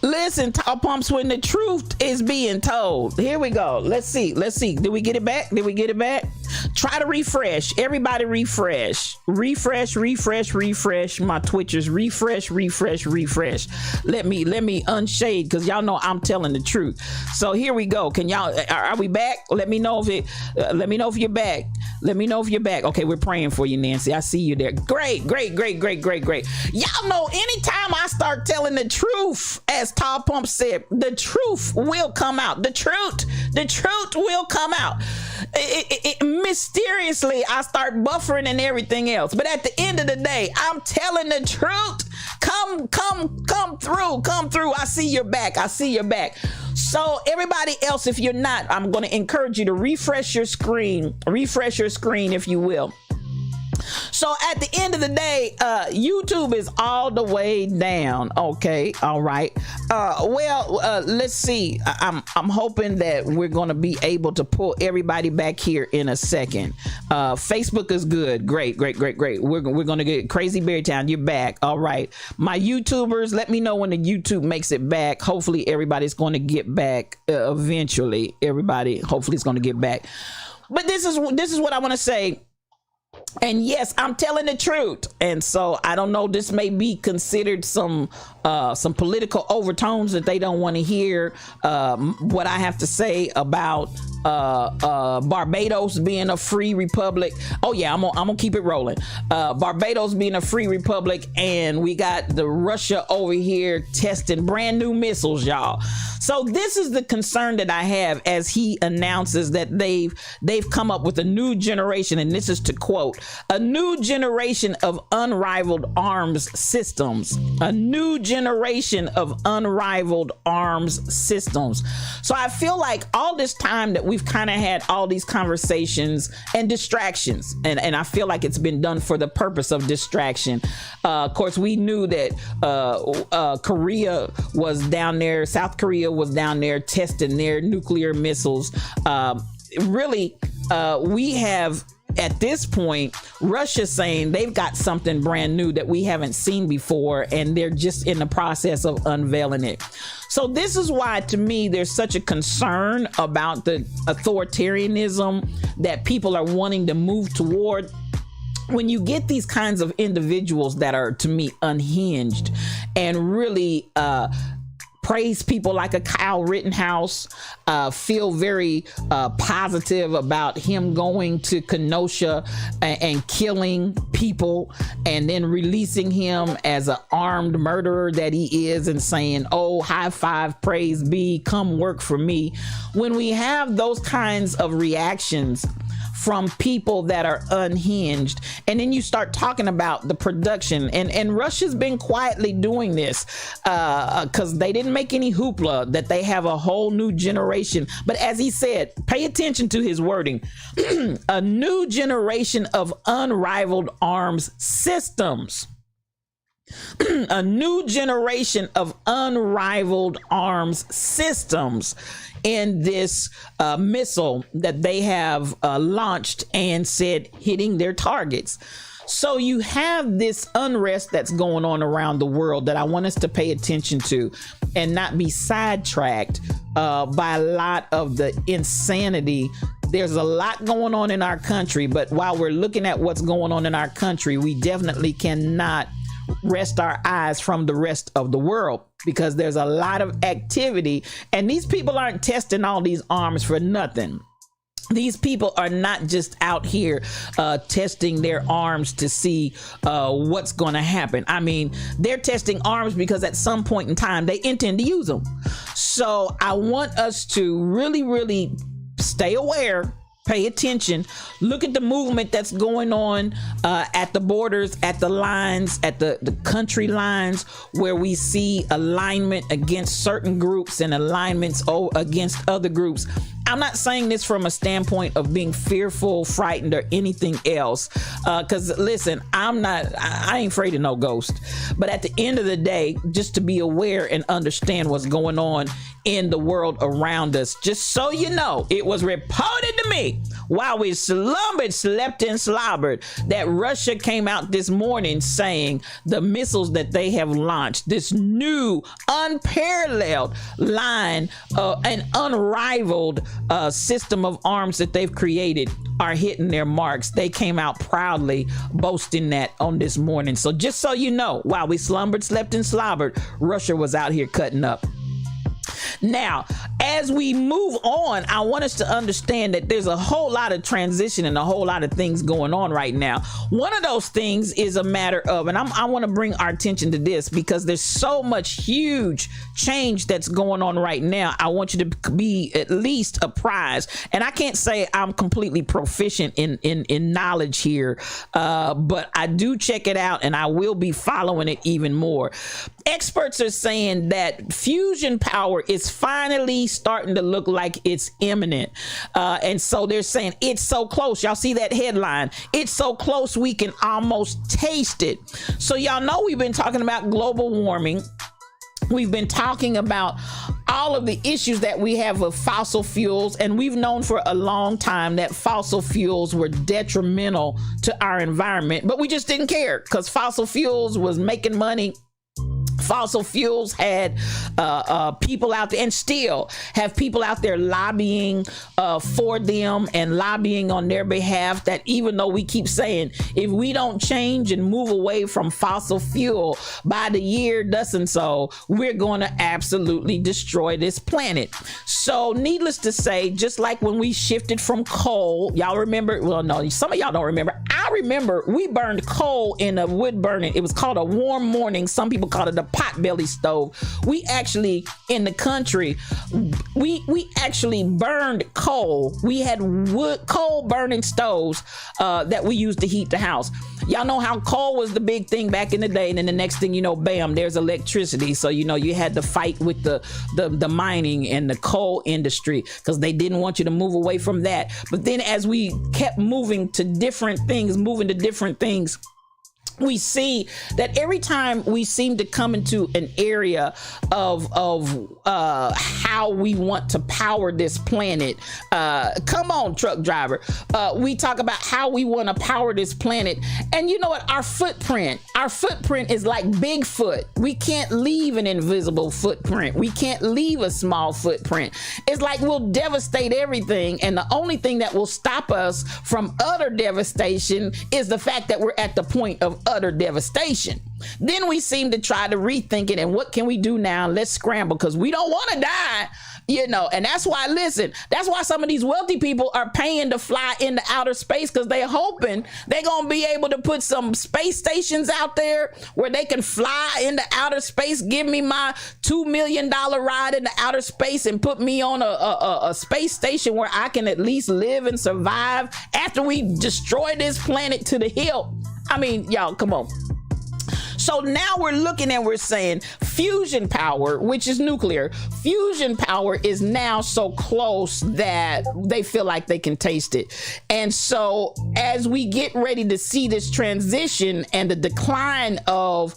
Listen, Top Pumps, when the truth is being told. Here we go. Let's see. Did we get it back? Try to refresh. Everybody refresh. Refresh my Twitchers. Refresh. Let me unshade, because y'all know I'm telling the truth. So here we go. Can y'all, are we back? Let me know if you're back. Okay, we're praying for you, Nancy. I see you there. Great. Y'all know anytime I start telling the truth, as Top Pump said, the truth will come out. The truth will come out. Mysteriously, I start buffering and everything else. But at the end of the day, I'm telling the truth. Come through. I see your back. So everybody else, if you're not, I'm going to encourage you to refresh your screen, if you will. So at the end of the day, YouTube is all the way down. Okay, all right. Let's see. I'm hoping that we're going to be able to pull everybody back here in a second. Facebook is good. Great. We're going to get Crazy Beartown. You're back. All right. My YouTubers, let me know when the YouTube makes it back. Hopefully everybody's going to get back eventually. Everybody hopefully is going to get back. But this is what I want to say. And yes, I'm telling the truth. And so I don't know, this may be considered some political overtones that they don't want to hear what I have to say about Barbados being a free republic. Oh yeah, I'm gonna keep it rolling. Barbados being a free republic, and we got the Russia over here testing brand new missiles, y'all. So this is the concern that I have as he announces that they've come up with a new generation, and this is to quote, a new generation of unrivaled arms systems. A new generation of unrivaled arms systems. So I feel like all this time that we've kind of had all these conversations and distractions, and I feel like it's been done for the purpose of distraction. Of course, we knew that Korea was down there, South Korea was down there testing their nuclear missiles. We have, at this point, Russia saying they've got something brand new that we haven't seen before, and they're just in the process of unveiling it. So this is why, to me, there's such a concern about the authoritarianism that people are wanting to move toward. When you get these kinds of individuals that are, to me, unhinged and really praise people like a Kyle Rittenhouse, feel very positive about him going to Kenosha and killing people, and then releasing him as an armed murderer that he is, and saying, oh, high five, praise be, come work for me. When we have those kinds of reactions from people that are unhinged, and then you start talking about the production, and Russia's been quietly doing this because they didn't make any hoopla that they have a whole new generation. But as he said, pay attention to his wording, a new generation of unrivaled arms systems. A new generation of unrivaled arms systems in this missile that they have launched and said hitting their targets. So you have this unrest that's going on around the world that I want us to pay attention to and not be sidetracked by a lot of the insanity. There's a lot going on in our country, but while we're looking at what's going on in our country, we definitely cannot rest our eyes from the rest of the world, because there's a lot of activity, and these people aren't testing all these arms for nothing. These people are not just out here testing their arms to see what's going to happen. I mean, they're testing arms because at some point in time they intend to use them. So I want us to really stay aware, pay attention, look at the movement that's going on at the borders, at the lines, at the country lines, where we see alignment against certain groups and alignments against other groups. I'm not saying this from a standpoint of being fearful, frightened, or anything else. Because listen, I ain't afraid of no ghost. But at the end of the day, just to be aware and understand what's going on in the world around us. Just so you know, it was reported to to me, while we slumbered, slept, and slobbered, that Russia came out this morning saying the missiles that they have launched, this new, unparalleled line and unrivaled system of arms that they've created, are hitting their marks. They came out proudly boasting that on this morning. So just so you know, while we slumbered, slept, and slobbered, Russia was out here cutting up. Now, as we move on, I want us to understand that there's a whole lot of transition and a whole lot of things going on right now. One of those things is a matter of, and I want to bring our attention to this because there's so much huge change that's going on right now. I want you to be at least apprised. And I can't say I'm completely proficient in knowledge here, but I do check it out and I will be following it even more. Experts are saying that fusion power is finally starting to look like it's imminent. And so they're saying it's so close. Y'all see that headline? It's so close we can almost taste it. So y'all know we've been talking about global warming. We've been talking about all of the issues that we have with fossil fuels, and we've known for a long time that fossil fuels were detrimental to our environment, but we just didn't care because fossil fuels was making money. Fossil fuels had people out there, and still have people out there lobbying for them and lobbying on their behalf, that even though we keep saying if we don't change and move away from fossil fuel by the year thus and so, we're going to absolutely destroy this planet. So needless to say, just like when we shifted from coal, y'all remember, well, no, some of y'all don't remember. I remember we burned coal in a wood burning. It was called a warm morning. Some people called it a potbelly stove. We actually, in the country, we actually burned coal. We had wood coal burning stoves that we used to heat the house. Y'all know how coal was the big thing back in the day, and then the next thing you know, bam, there's electricity. So you know you had to fight with the mining and the coal industry because they didn't want you to move away from that. But then as we kept moving to different things, we see that every time we seem to come into an area of how we want to power this planet, come on, truck driver, we talk about how we want to power this planet. And you know what? Our footprint is like Bigfoot. We can't leave an invisible footprint. We can't leave a small footprint. It's like we'll devastate everything, and the only thing that will stop us from utter devastation is the fact that we're at the point of utter devastation. Then we seem to try to rethink it, and what can we do now? Let's scramble because we don't want to die, you know. And that's why, listen, that's why some of these wealthy people are paying to fly into outer space, because they're hoping they're gonna be able to put some space stations out there where they can fly into outer space, give me my $2 million ride into outer space, and put me on a space station where I can at least live and survive after we destroy this planet to the hilt. I mean, y'all, come on. So now we're looking and we're saying fusion power, which is nuclear, fusion power is now so close that they feel like they can taste it. And so as we get ready to see this transition and the decline of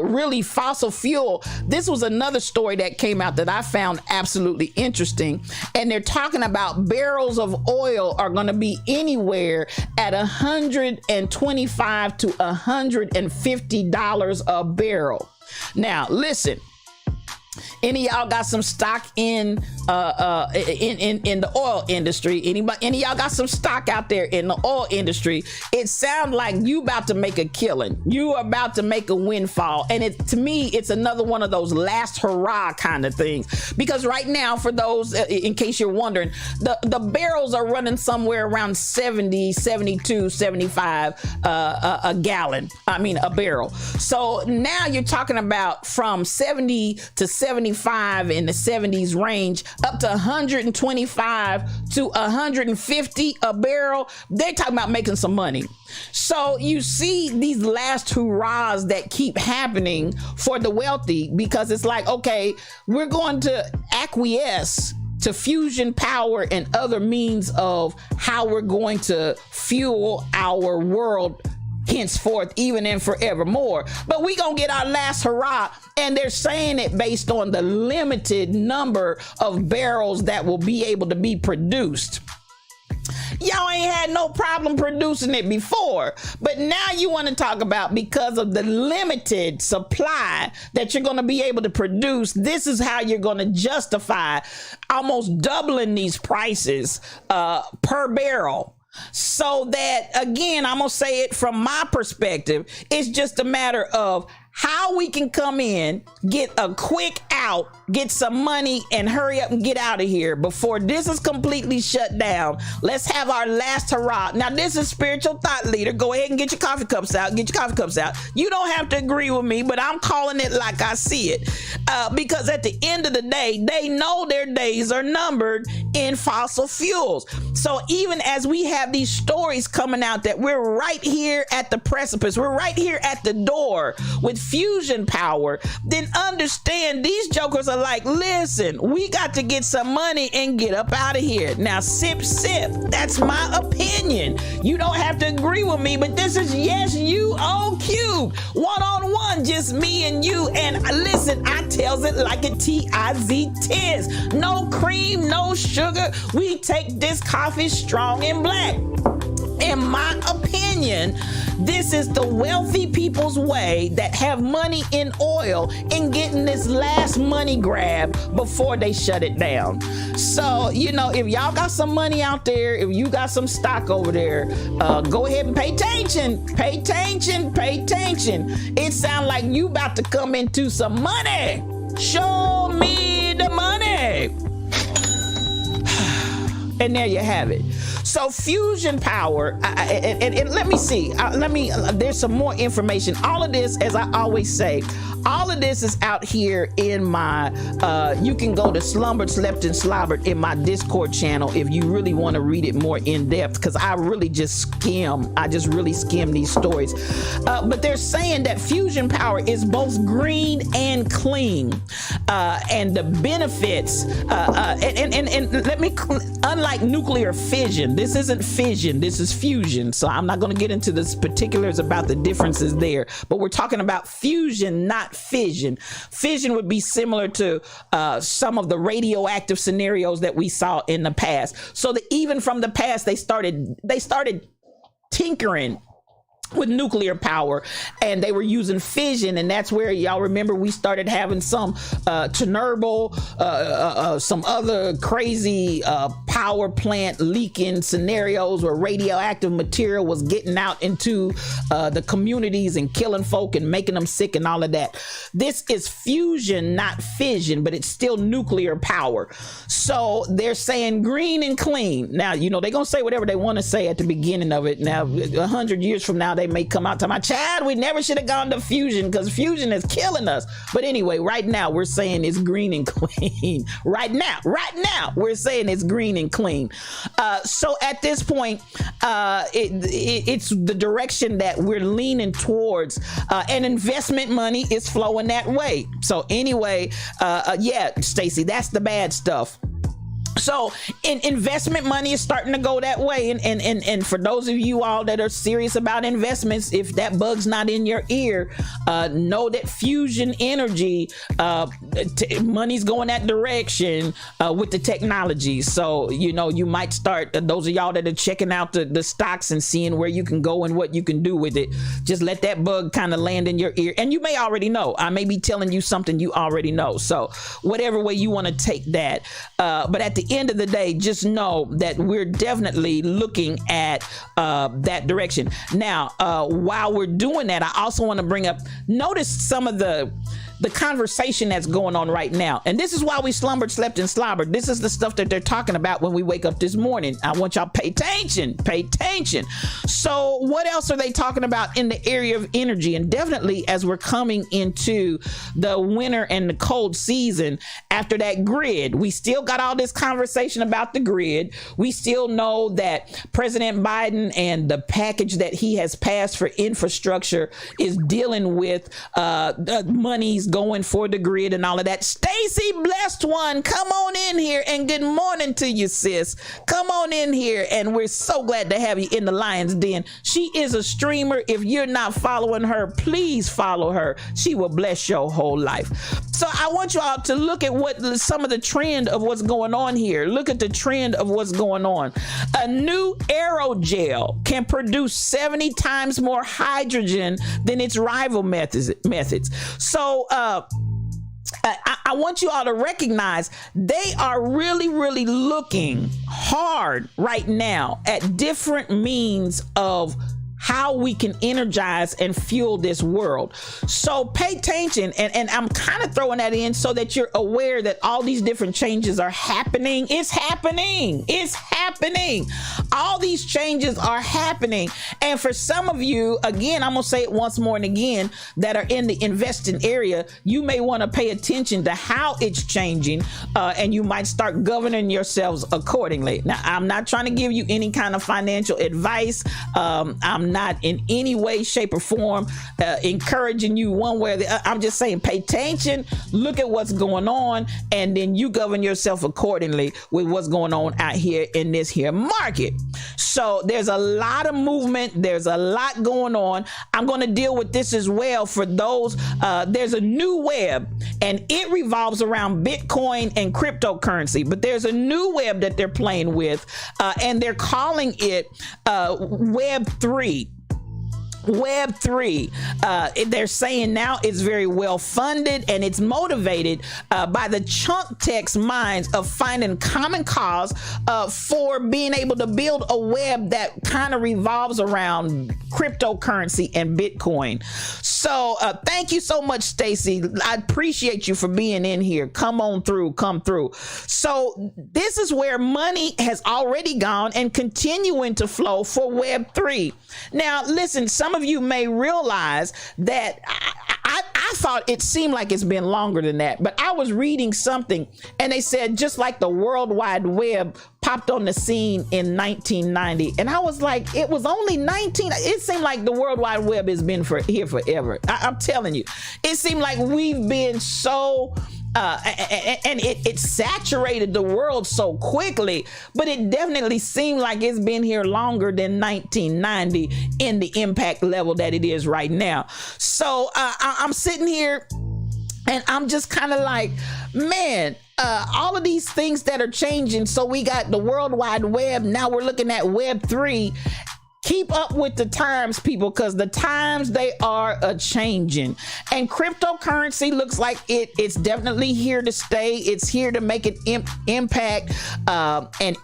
really fossil fuel, this was another story that came out that I found absolutely interesting. And they're talking about barrels of oil are going to be anywhere at $125 to $150 a barrel. Now, listen. Any of y'all got some stock in the oil industry? Any of y'all got some stock out there in the oil industry? It sounds like you about to make a killing. You are about to make a windfall. And to me, it's another one of those last hurrah kind of things. Because right now, for those, in case you're wondering, the barrels are running somewhere around 70, 72, 75 a gallon. I mean, a barrel. So now you're talking about from 70 to 75 in the 70s range up to 125 to 150 a barrel. They're talking about making some money. So you see these last hurrahs that keep happening for the wealthy, because it's like, okay, we're going to acquiesce to fusion power and other means of how we're going to fuel our world henceforth, even and forevermore. But we gonna get our last hurrah, and they're saying it based on the limited number of barrels that will be able to be produced. Y'all ain't had no problem producing it before. But now you want to talk about because of the limited supply that you're going to be able to produce, this is how you're going to justify almost doubling these prices per barrel. So that, again, I'm going to say it from my perspective, it's just a matter of how we can come in, get a quick out, get some money, and hurry up and get out of here before this is completely shut down. Let's have our last hurrah. Now, this is Spiritual Thought Leader. Go ahead and get your coffee cups out. Get your coffee cups out. You don't have to agree with me, but I'm calling it like I see it. Because at the end of the day, they know their days are numbered in fossil fuels. So even as we have these stories coming out that we're right here at the precipice, we're right here at the door with fusion power, then understand these jokers are like, listen, we got to get some money and get up out of here. Now, sip, that's my opinion. You don't have to agree with me, but this is Yes You On Cube, one-on-one, just me and you. And listen, I tells it like a Tiz. No cream, no sugar. We take this coffee strong and black. In my opinion, this is the wealthy people's way that have money in oil in getting this last money grab before they shut it down. So, you know, if y'all got some money out there, if you got some stock over there, go ahead and pay attention. Pay attention. It sounds like you about to come into some money. Show me the money. And there you have it. So fusion power, and let me see, there's some more information. All of this, as I always say, all of this is out here in my, you can go to Slumbered, Slept, and Slobbered in my Discord channel if you really want to read it more in depth, because I really just really skim these stories. But they're saying that fusion power is both green and clean. And the benefits, and let me, unlike nuclear fission, this isn't fission, this is fusion. So I'm not going to get into the particulars about the differences there, but we're talking about fusion, not fission. Fission would be similar to some of the radioactive scenarios that we saw in the past. So that even from the past, they started tinkering with nuclear power, and they were using fission, and that's where y'all remember we started having some Chernobyl, some other crazy power plant leaking scenarios where radioactive material was getting out into the communities and killing folk and making them sick and all of that. This is fusion, not fission, but it's still nuclear power. So they're saying green and clean. Now, you know, they're gonna say whatever they want to say at the beginning of it. Now, 100 years from now, they may come out to my child, we never should have gone to fusion because fusion is killing us. But anyway, right now we're saying it's green and clean. Right now we're saying it's green and clean. So at this point, it's the direction that we're leaning towards, and investment money is flowing that way. So anyway, yeah, Stacey, that's the bad stuff. So investment money is starting to go that way. And for those of you all that are serious about investments, if that bug's not in your ear, know that fusion energy, money's going that direction with the technology. So, you know, you might start, those of y'all that are checking out the stocks and seeing where you can go and what you can do with it, just let that bug kind of land in your ear. And you may already know. I may be telling you something you already know. So whatever way you want to take that. But at the end of the day, just know that we're definitely looking at that direction. Now, while we're doing that, I also want to bring up, notice some of the conversation that's going on right now. And this is why we slumbered, slept, and slobbered. This is the stuff that they're talking about when we wake up this morning. I want y'all pay attention. So what else are they talking about in the area of energy? And definitely as we're coming into the winter and the cold season, after that grid, we still got all this conversation about the grid. We still know that President Biden and the package that he has passed for infrastructure is dealing with monies is going for the grid and all of that. Stacy, blessed one, come on in here, and good morning to you, sis. Come on in here, and we're so glad to have you in the Lion's Den. She is a streamer. If you're not following her, please follow her. She will bless your whole life. So I want you all to look at what some of the trend of what's going on here. Look at the trend of what's going on. A new aerogel can produce 70 times more hydrogen than its rival methods. So I want you all to recognize they are really, really looking hard right now at different means of how we can energize and fuel this world. So pay attention, and I'm kind of throwing that in so that you're aware that all these different changes are happening. It's happening. It's happening. All these changes are happening. And for some of you, again, I'm gonna say it once more and again, that are in the investing area, you may want to pay attention to how it's changing, and you might start governing yourselves accordingly. Now, I'm not trying to give you any kind of financial advice. I'm not in any way, shape, or form encouraging you one way or the other. I'm just saying, pay attention, look at what's going on, and then you govern yourself accordingly with what's going on out here in this here market. So there's a lot of movement. There's a lot going on. I'm going to deal with this as well for those. There's a new web, and it revolves around Bitcoin and cryptocurrency. But there's a new web that they're playing with, and they're calling it Web 3. Web 3, they're saying now it's very well funded, and it's motivated by the chunk text minds of finding common cause for being able to build a web that kind of revolves around cryptocurrency and Bitcoin. So thank you so much, Stacy. I appreciate you for being in here. Come on through, come through. So this is where money has already gone and continuing to flow for Web 3. Now, listen, some of you may realize that I thought it seemed like it's been longer than that, but I was reading something and they said just like the World Wide Web popped on the scene in 1990, and I was like, it was only 19. It seemed like the World Wide Web has been here forever. I'm telling you, it seemed like we've been so and it saturated the world so quickly, but it definitely seemed like it's been here longer than 1990 in the impact level that it is right now. So I'm sitting here and I'm just kind of like, man, all of these things that are changing. So we got the World Wide Web. Now we're looking at Web 3. Keep up with the times, people, because the times, they are a-changing. And cryptocurrency looks like it's definitely here to stay. It's here to make an impact. And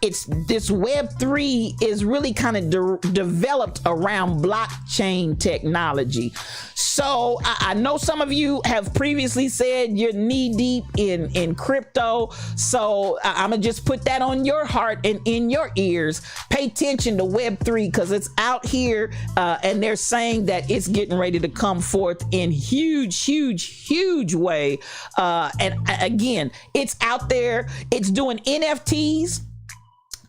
this Web 3 is really kind of developed around blockchain technology. So I know some of you have previously said you're knee deep in crypto. So I'm going to just put that on your heart and in your ears. Pay attention to Web 3 because it's out here, and they're saying that it's getting ready to come forth in huge way. And again, it's out there. It's doing NFTs.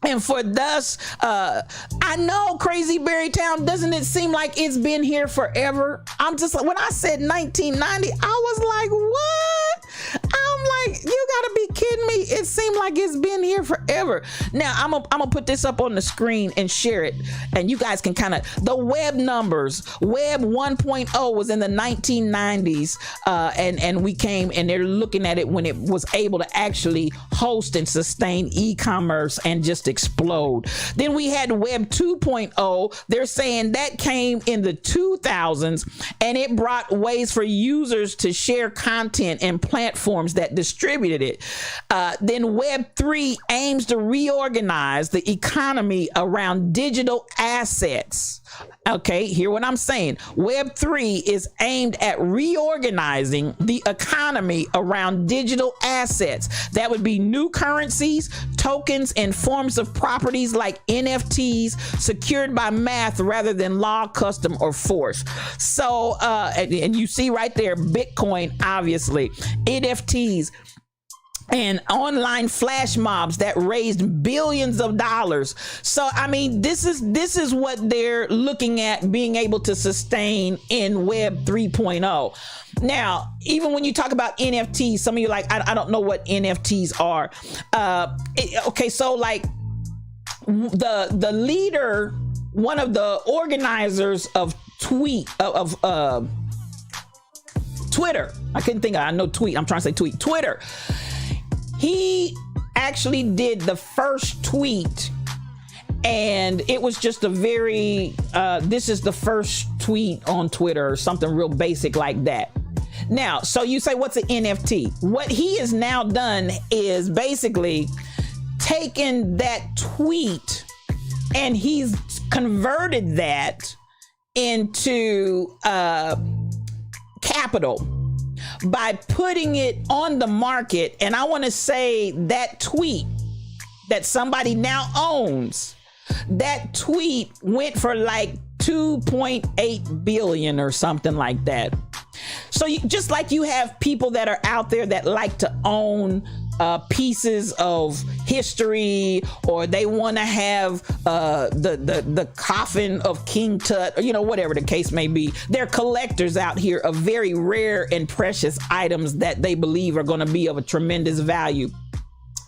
And for thus, I know Crazy Berry Town, doesn't it seem like it's been here forever? I'm just like, when I said 1990, I was like, what? I'm like, you gotta be kidding me. It seemed like it's been here forever. Now, I'm gonna put this up on the screen and share it. And you guys can kind of, the web numbers, Web 1.0 was in the 1990s. And we came and they're looking at it when it was able to actually host and sustain e-commerce and just explode. Then we had Web 2.0. They're saying that came in the 2000s, and it brought ways for users to share content and platforms that distributed it. Then Web 3 aims to reorganize the economy around digital assets. Okay, hear what I'm saying. Web 3 is aimed at reorganizing the economy around digital assets. That would be new currencies, tokens, and forms of properties like NFTs secured by math rather than law, custom, or force. So, and you see right there, Bitcoin, obviously, NFTs. and online flash mobs that raised billions of dollars. So I mean, this is what they're looking at being able to sustain in Web 3.0. Now, even when you talk about NFTs, some of you like, I don't know what NFTs are. Okay, so like the leader, one of the organizers of Twitter. I couldn't think of, I know tweet. I'm trying to say tweet. Twitter. He actually did the first tweet, and it was just a very, this is the first tweet on Twitter or something real basic like that. Now, so you say, what's an NFT? What he has now done is basically taken that tweet and he's converted that into capital by putting it on the market. And I want to say that tweet that somebody now owns, that tweet went for like 2.8 billion or something like that. So just like you have people that are out there that like to own pieces of history, or they want to have the coffin of King Tut, or, you know, whatever the case may be. They're collectors out here of very rare and precious items that they believe are going to be of a tremendous value.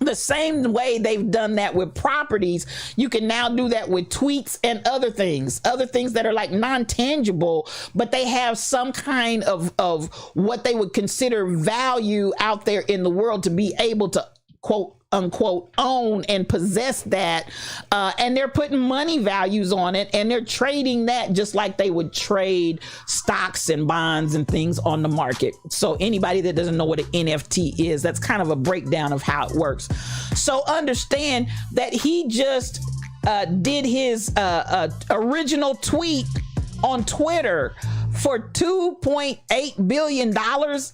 The same way they've done that with properties, you can now do that with tweets and other things that are like non-tangible, but they have some kind of what they would consider value out there in the world to be able to quote unquote own and possess that, and they're putting money values on it, and they're trading that just like they would trade stocks and bonds and things on the market. So anybody that doesn't know what an NFT is, that's kind of a breakdown of how it works. So understand that he just did his original tweet on Twitter for $2.8 billion.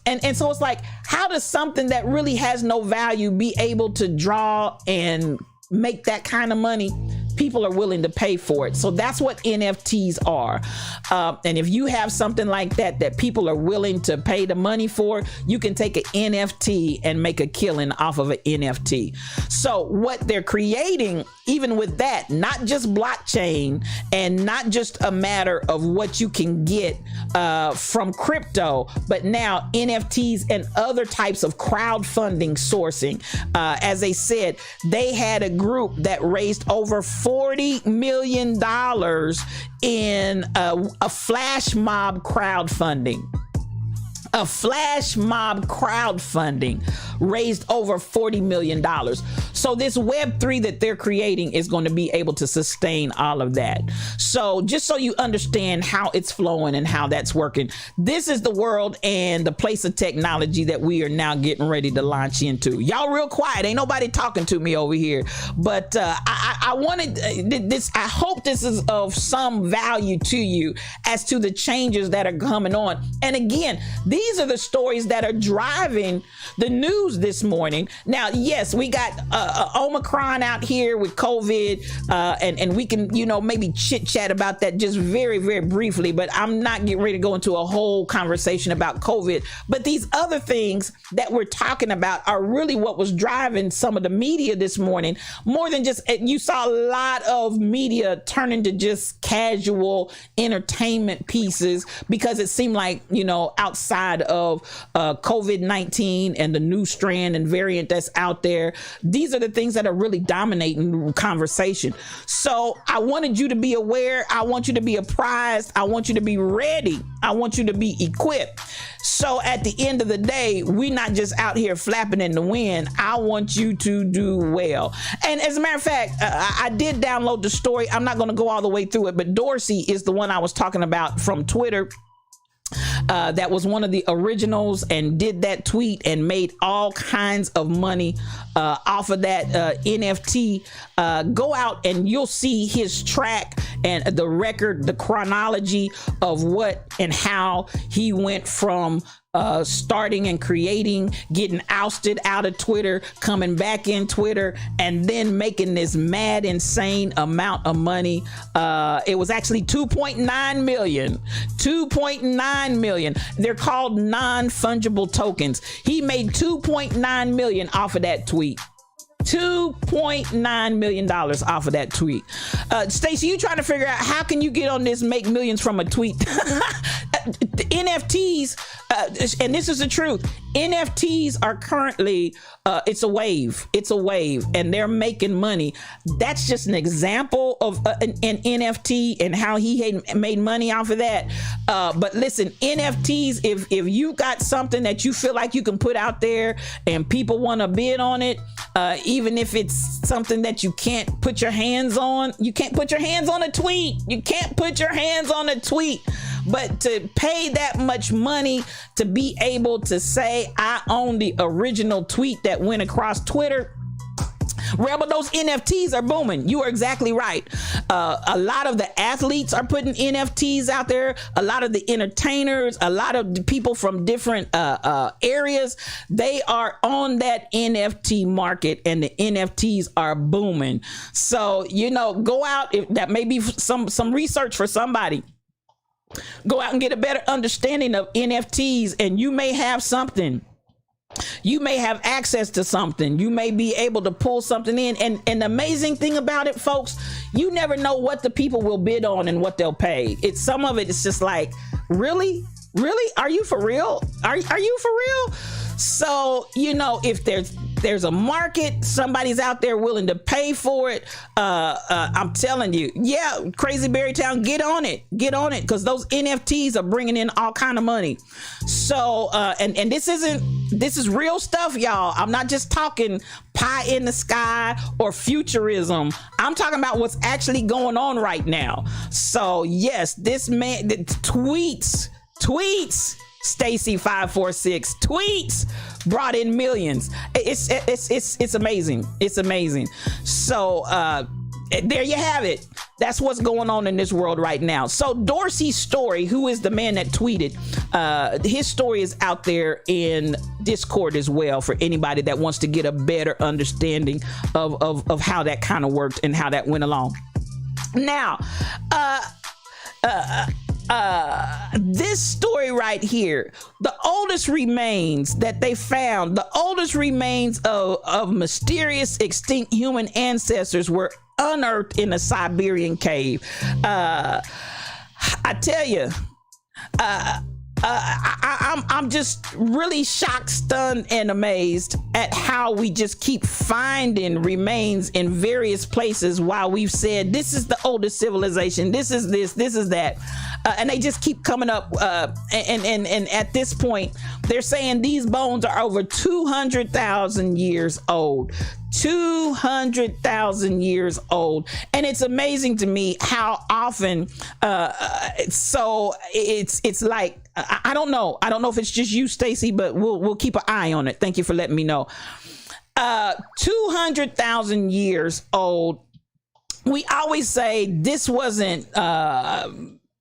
And so it's like, how does something that really has no value be able to draw and make that kind of money? People are willing to pay for it. So that's what NFTs are. And if you have something like that people are willing to pay the money for, you can take an NFT and make a killing off of an NFT. So what they're creating, even with that, not just blockchain and not just a matter of what you can get from crypto, but now NFTs and other types of crowdfunding sourcing. As they said, they had a group that raised over $40 million in a flash mob crowdfunding. A flash mob crowdfunding raised over $40 million. So this Web3 that they're creating is going to be able to sustain all of that. So just so you understand how it's flowing and how that's working, this is the world and the place of technology that we are now getting ready to launch into. Y'all real quiet. Ain't nobody talking to me over here. But I wanted this. I hope this is of some value to you as to the changes that are coming on. And again, these are the stories that are driving the news this morning. Now, yes, we got Omicron out here with COVID, and we can, maybe chit chat about that just very, very briefly, but I'm not getting ready to go into a whole conversation about COVID. But these other things that we're talking about are really what was driving some of the media this morning, more than just, you saw a lot of media turn into just casual entertainment pieces because it seemed like, outside of COVID-19 and the new strand and variant that's out there, these are the things that are really dominating conversation. So I wanted you to be aware. I want you to be apprised. I want you to be ready. I want you to be equipped. So at the end of the day, we're not just out here flapping in the wind. I want you to do well. And as a matter of fact, I did download the story. I'm not going to go all the way through it, but Dorsey is the one I was talking about from Twitter. That was one of the originals and did that tweet and made all kinds of money off of that NFT. Go out and you'll see his track and the record, the chronology of what and how he went from starting and creating, getting ousted out of Twitter, coming back in Twitter, and then making this mad, insane amount of money. It was actually 2.9 million. 2.9 million. They're called non-fungible tokens. He made 2.9 million off of that tweet. $2.9 million off of that tweet. Stacey, you trying to figure out how can you get on this, make millions from a tweet? The NFTs, and this is the truth, NFTs are currently, it's a wave, and they're making money. That's just an example of an NFT and how he made money off of that. But listen, NFTs, if you got something that you feel like you can put out there and people want to bid on it, even if it's something that you can't put your hands on, you can't put your hands on a tweet. You can't put your hands on a tweet. But to pay that much money to be able to say, I own the original tweet that went across Twitter, Rebel, those NFTs are booming. You are exactly right. A lot of the athletes are putting NFTs out there. A lot of the entertainers, a lot of the people from different areas, they are on that NFT market, and the NFTs are booming. So, go out. If that may be some research for somebody. Go out and get a better understanding of NFTs, and you may have something. You may have access to something. You may be able to pull something in. And the amazing thing about it, folks, you never know what the people will bid on and what they'll pay. Some of it is just like, really? Are you for real? Are you for real? So, if there's a market, somebody's out there willing to pay for it. I'm telling you, yeah, Crazy Berry Town, get on it, because those NFTs are bringing in all kind of money. So, and this is real stuff, y'all. I'm not just talking pie in the sky or futurism. I'm talking about what's actually going on right now. So, yes, this man, the tweets. Stacy 546 tweets brought in millions. It's amazing. It's amazing. So there you have it. That's what's going on in this world right now. So Dorsey's story, who is the man that tweeted, his story is out there in Discord as well for anybody that wants to get a better understanding of how that kind of worked and how that went along. Now, this story right here, the oldest remains that they found, the oldest remains of mysterious extinct human ancestors were unearthed in a Siberian cave. I tell you, I'm just really shocked, stunned, and amazed at how we just keep finding remains in various places while we've said this is the oldest civilization, this is this is that. And they just keep coming up, and at this point, they're saying these bones are over 200,000 years old. 200,000 years old. And it's amazing to me how often, so it's like, I don't know if it's just you, Stacy, but we'll keep an eye on it. Thank you for letting me know. 200,000 years old. We always say this wasn't,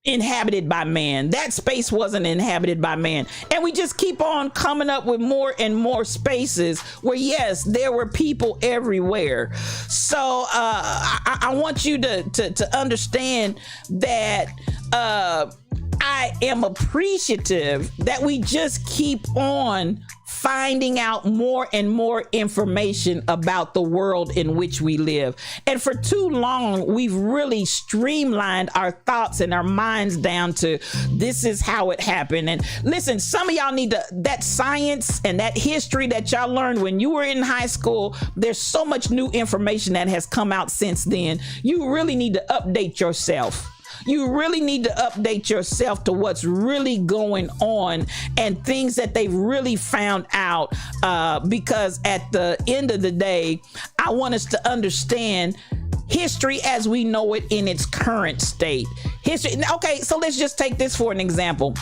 inhabited by man. That space wasn't inhabited by man. And we just keep on coming up with more and more spaces where, yes, there were people everywhere. So I want you to understand that I am appreciative that we just keep on finding out more and more information about the world in which we live. And for too long, we've really streamlined our thoughts and our minds down to this is how it happened. And listen, some of y'all need that science and that history that y'all learned when you were in high school. There's so much new information that has come out since then. You really need to update yourself. You really need to update yourself to what's really going on and things that they've really found out, because at the end of the day, I want us to understand history as we know it in its current state. History. Okay, so let's just take this for an example.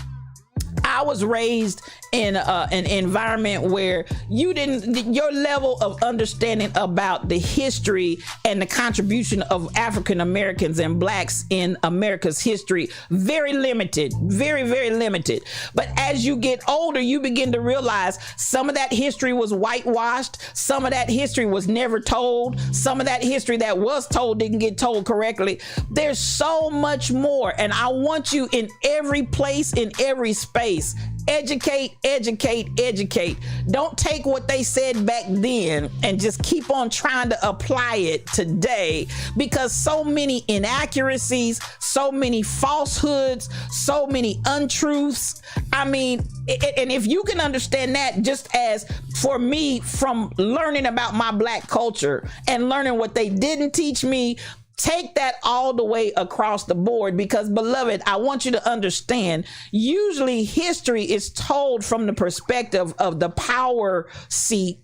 I was raised in an environment where your level of understanding about the history and the contribution of African Americans and blacks in America's history, very limited, very, very limited. But as you get older, you begin to realize some of that history was whitewashed. Some of that history was never told. Some of that history that was told didn't get told correctly. There's so much more. And I want you in every place, in every space, educate, educate, educate. Don't take what they said back then and just keep on trying to apply it today, because so many inaccuracies, so many falsehoods, so many untruths. I mean, and if you can understand that, just as for me, from learning about my black culture and learning what they didn't teach me, take that all the way across the board, because beloved, I want you to understand, usually history is told from the perspective of the power seat,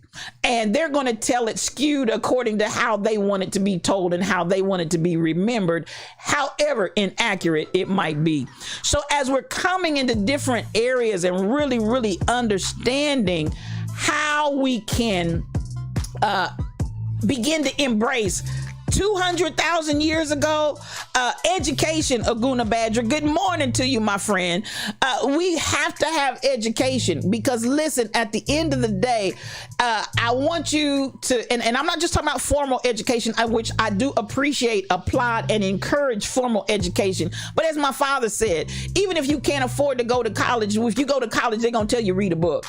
and they're going to tell it skewed according to how they want it to be told and how they want it to be remembered, however inaccurate it might be. So as we're coming into different areas and really, really understanding how we can begin to embrace 200,000 years ago, education, Aguna Badger. Good morning to you, my friend. We have to have education, because listen, at the end of the day, I want you to, and I'm not just talking about formal education, which I do appreciate, applaud, and encourage formal education. But as my father said, even if you can't afford to go to college, if you go to college, they're going to tell you read a book.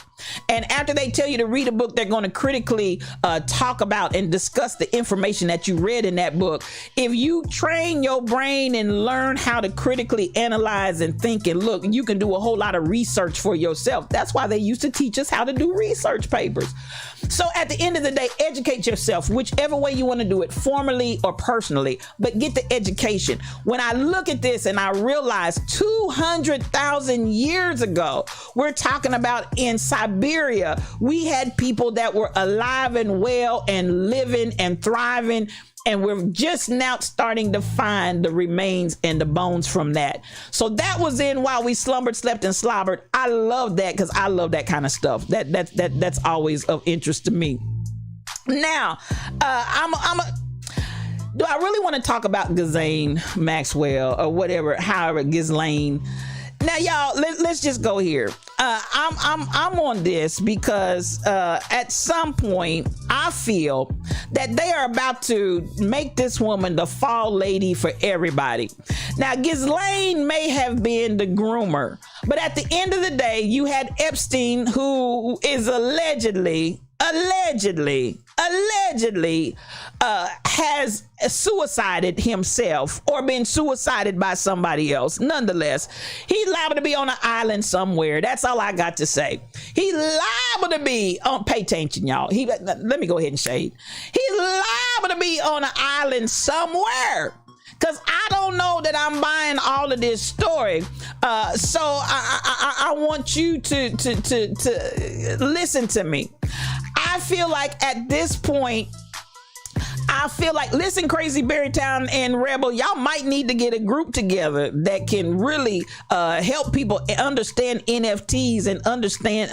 And after they tell you to read a book, they're going to critically talk about and discuss the information that you read in that book. If you train your brain and learn how to critically analyze and think and look, you can do a whole lot of research for yourself. That's why they used to teach us how to do research papers. So at the end of the day, educate yourself, whichever way you want to do it, formally or personally, but get the education. When I look at this and I realize 200,000 years ago, we're talking about in Siberia, we had people that were alive and well and living and thriving. And we're just now starting to find the remains and the bones from that. So that was in While We Slumbered, Slept, and Slobbered. I love that, because I love that kind of stuff. That's always of interest to me. Now, do I really want to talk about Ghislaine Maxwell or whatever, however, Ghislaine? Now, y'all, let's just go here. I'm on this because at some point I feel that they are about to make this woman the fall lady for everybody. Now, Ghislaine may have been the groomer, but at the end of the day, you had Epstein, who is allegedly has suicided himself or been suicided by somebody else. Nonetheless, he's liable to be on an island somewhere. That's all I got to say. He's liable to be on, pay attention, y'all. Let me go ahead and shade. He's liable to be on an island somewhere. Because I don't know that I'm buying all of this story. So I want you to listen to me. I feel like at this point, listen, Crazy Berrytown and Rebel, y'all might need to get a group together that can really help people understand NFTs and understand,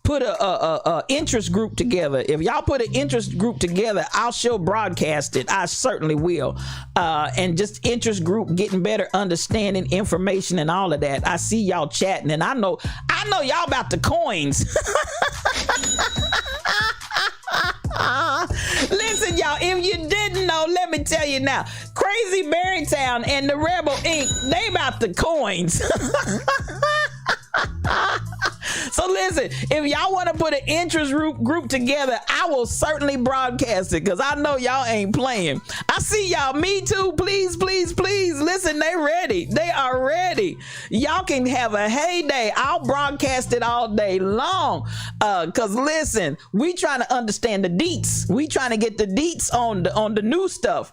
put a interest group together. If y'all put an interest group together, I'll sure broadcast it. I certainly will. And just interest group, getting better understanding, information, and all of that. I see y'all chatting, and I know y'all about the coins. Listen, y'all, if you didn't know, let me tell you now. Crazy Berrytown and the Rebel Inc., they about the coins. So listen, if y'all want to put an interest group together, I will certainly broadcast it, because I know y'all ain't playing. I see y'all. Me too. Please, please, please. Listen, they ready. They are ready. Y'all can have a heyday. I'll broadcast it all day long. Because listen, we trying to understand the deets. We trying to get the deets on the new stuff.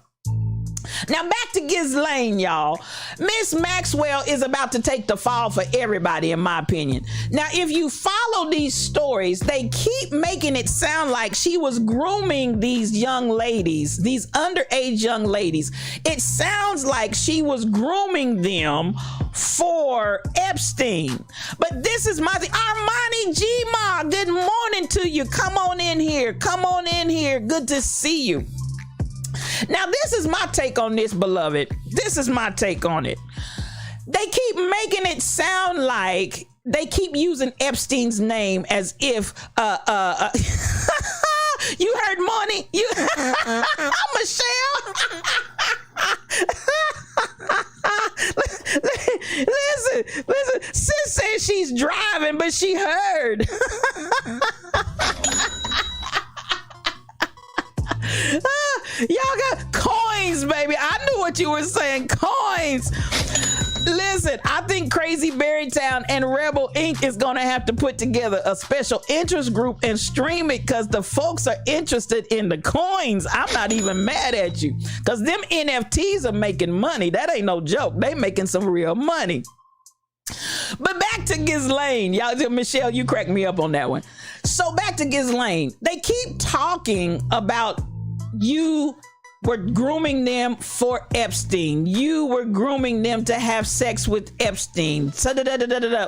Now back to Ghislaine, y'all. Miss Maxwell is about to take the fall for everybody, in my opinion. Now, if you follow these stories, they keep making it sound like she was grooming these young ladies, these underage young ladies. It sounds like she was grooming them for Epstein. But this is my thing. Armani Gma, good morning to you. Come on in here. Come on in here. Good to see you. Now, this is my take on this, beloved. This is my take on it. They keep making it sound like they keep using Epstein's name as if you heard money. You Michelle. Listen. Sis says she's driving, but she heard. Y'all got coins, baby. I knew what you were saying. Coins. Listen, I think Crazy Berrytown and Rebel Inc. is going to have to put together a special interest group and stream it because the folks are interested in the coins. I'm not even mad at you because them NFTs are making money. That ain't no joke. They making some real money. But back to Ghislaine. Y'all, Michelle, you cracked me up on that one. So back to Ghislaine. They keep talking about you were grooming them for Epstein. You were grooming them to have sex with Epstein.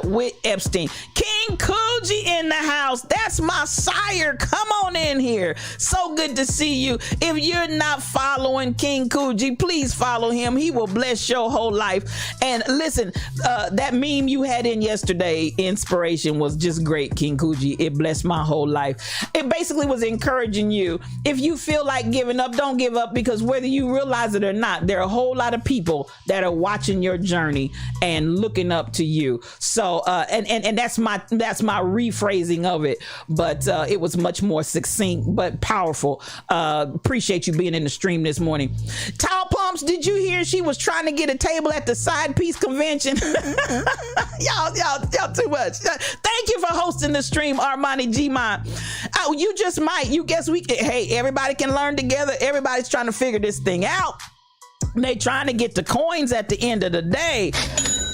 With Epstein. King Coogee in the house. That's my sire. Come on in here. So good to see you. If you're not following King Coogee, please follow him. He will bless your whole life. And listen, that meme you had in yesterday, inspiration, was just great, King Coogee. It blessed my whole life. It basically was encouraging you. If you feel like giving up, don't give up, because whether you realize it or not, there are a whole lot of people that are watching your journey and looking up to you. So and that's my rephrasing of it, but it was much more succinct but powerful. Appreciate you being in the stream this morning. Tall Pumps, did you hear she was trying to get a table at the Side Piece Convention? y'all too much. Thank you for hosting the stream, Armani Gma. Oh, you just might. You guess we can. Hey, everybody can learn together. Everybody's trying to figure this thing out. They trying to get the coins at the end of the day.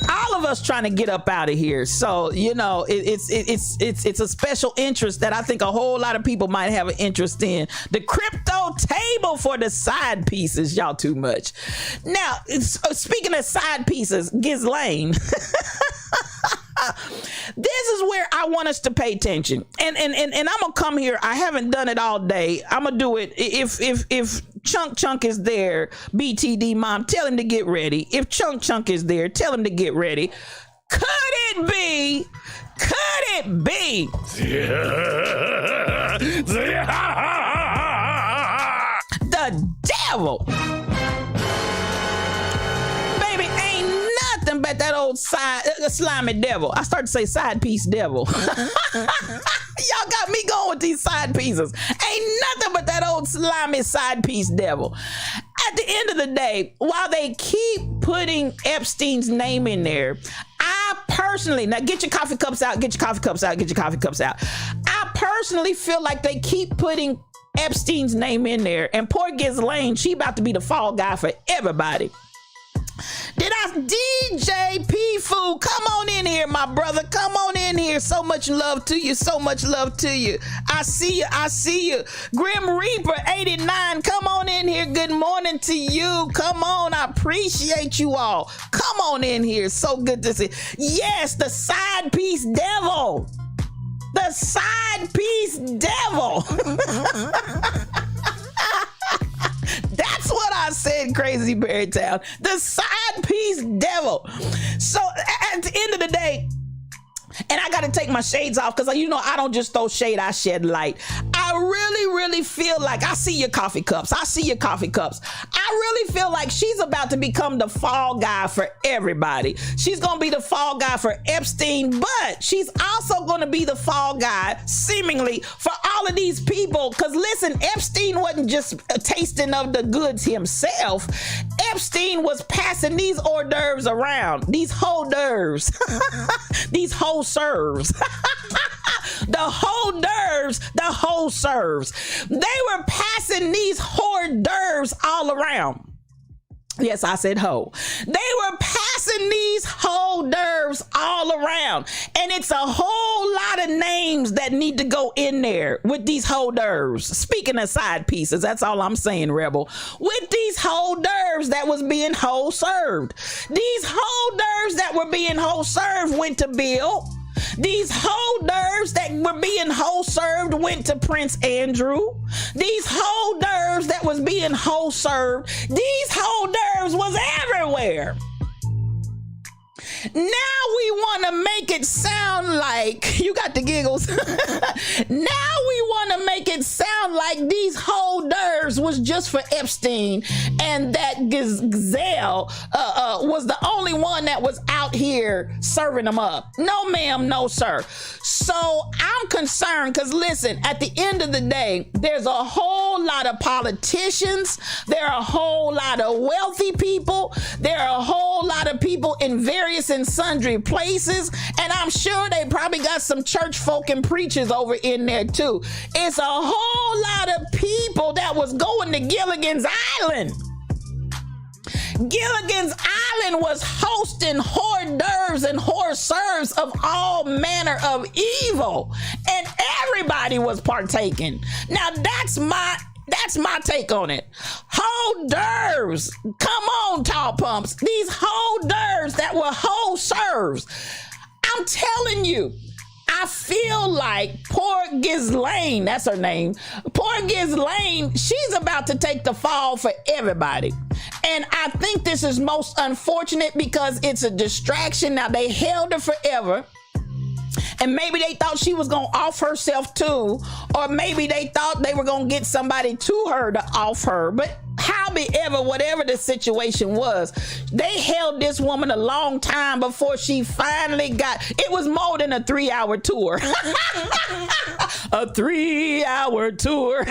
All of us trying to get up out of here. So, you know, it's a special interest that I think a whole lot of people might have an interest in. The crypto table for the side pieces. Y'all too much. Now, speaking of side pieces, Ghislaine. This is where I want us to pay attention. And I'm gonna come here. I haven't done it all day. I'm gonna do it. If Chunk is there, BTD mom, tell him to get ready. If Chunk is there, tell him to get ready. Could it be the devil? But that old slimy devil. I started to say side piece devil. Y'all got me going with these side pieces. Ain't nothing but that old slimy side piece devil. At the end of the day, while they keep putting Epstein's name in there, I personally, now get your coffee cups out, get your coffee cups out, get your coffee cups out. I personally feel like they keep putting Epstein's name in there, and poor Ghislaine, she about to be the fall guy for everybody. DJ P-Foo, come on in here, my brother. Come on in here. So much love to you. So much love to you. I see you. Grim Reaper 89, come on in here. Good morning to you. Come on. I appreciate you all. Come on in here. So good to see. Yes, the side piece devil. The side piece devil. That's what I said, Crazy Berrytown. The side piece devil. So at the end of the day, and I got to take my shades off because, you know, I don't just throw shade, I shed light. I really feel like, I see your coffee cups. I really feel like she's about to become the fall guy for everybody. She's going to be the fall guy for Epstein, but she's also going to be the fall guy, seemingly, for all of these people. Because listen, Epstein wasn't just tasting of the goods himself. Epstein was passing these hors d'oeuvres around. These hors d'oeuvres. These whole serves. The hors d'oeuvres, the whole serves. They were passing these hors d'oeuvres all around. Yes, I said hoe. They were passing these hors d'oeuvres all around. And it's a whole lot of names that need to go in there with these hors d'oeuvres. Speaking of side pieces, that's all I'm saying, Rebel. With these hors d'oeuvres that was being whole served. These hors d'oeuvres that were being whole served went to Bill. These hors d'oeuvres that were being whole served went to Prince Andrew. These hors d'oeuvres that was being whole served, these hors d'oeuvres was everywhere. Now we want to make it sound like, you got the giggles. Now we want to make it sound like these hors d'oeuvres was just for Epstein and that Gazelle was the only one that was out here serving them up. No, ma'am, no, sir. So I'm concerned because listen, at the end of the day, there's a whole lot of politicians. There are a whole lot of wealthy people. There are a whole lot of people in various and sundry places, and I'm sure they probably got some church folk and preachers over in there too. It's a whole lot of people that was going to Gilligan's Island. Gilligan's Island was hosting hors d'oeuvres and hors serves of all manner of evil, and everybody was partaking. Now that's my take on it. Hors d'oeuvres. Come on, tall pumps. These hors d'oeuvres that were whole serves. I'm telling you, I feel like poor Ghislaine, that's her name, poor Ghislaine, she's about to take the fall for everybody. And I think this is most unfortunate because it's a distraction. Now, they held her forever. And maybe they thought she was going to off herself too. Or maybe they thought they were going to get somebody to her to off her. But however, whatever the situation was, they held this woman a long time before she finally got, it was more than a 3-hour tour. A 3-hour tour.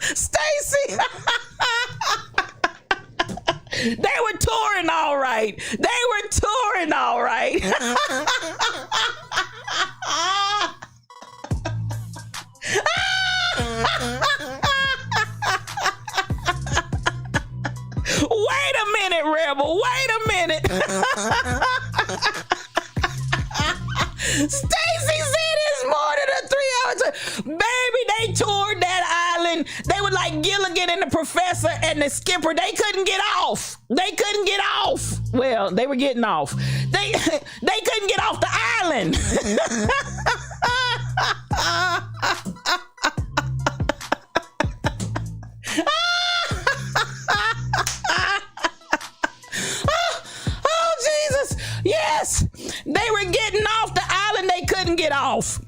Stacy. They were touring all right. They were touring all right. Wait a minute, Rebel. Wait a minute. Stacy said it's more than a 3-hour tour. Baby, they toured that island. They were like Gilligan and the professor and the skipper. They couldn't get off. They couldn't get off. Well, they were getting off. They couldn't get off the island. Oh, Jesus. Yes. They were getting off the island. They couldn't get off.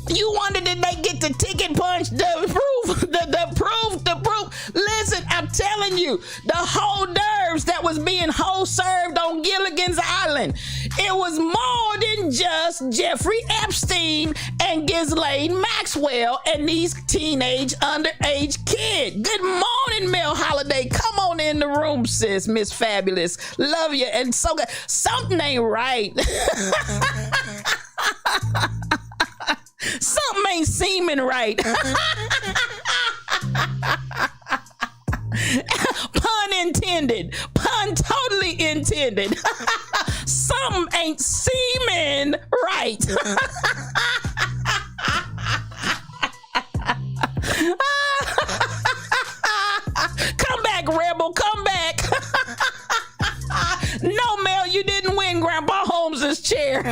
You wonder, did they get the ticket punch, the proof, the proof? Listen, I'm telling you, the hors d'oeuvres that was being whole served on Gilligan's Island, it was more than just Jeffrey Epstein and Ghislaine Maxwell and these teenage underage kids. Good morning, Mel Holiday. Come on in the room, sis, Miss Fabulous. Love you. And so good. Something ain't right. Something ain't seeming right. Pun intended. Pun totally intended. Something ain't seeming right. Come back, Rebel. Come back. No, Mel, you didn't win Grandpa Holmes's chair.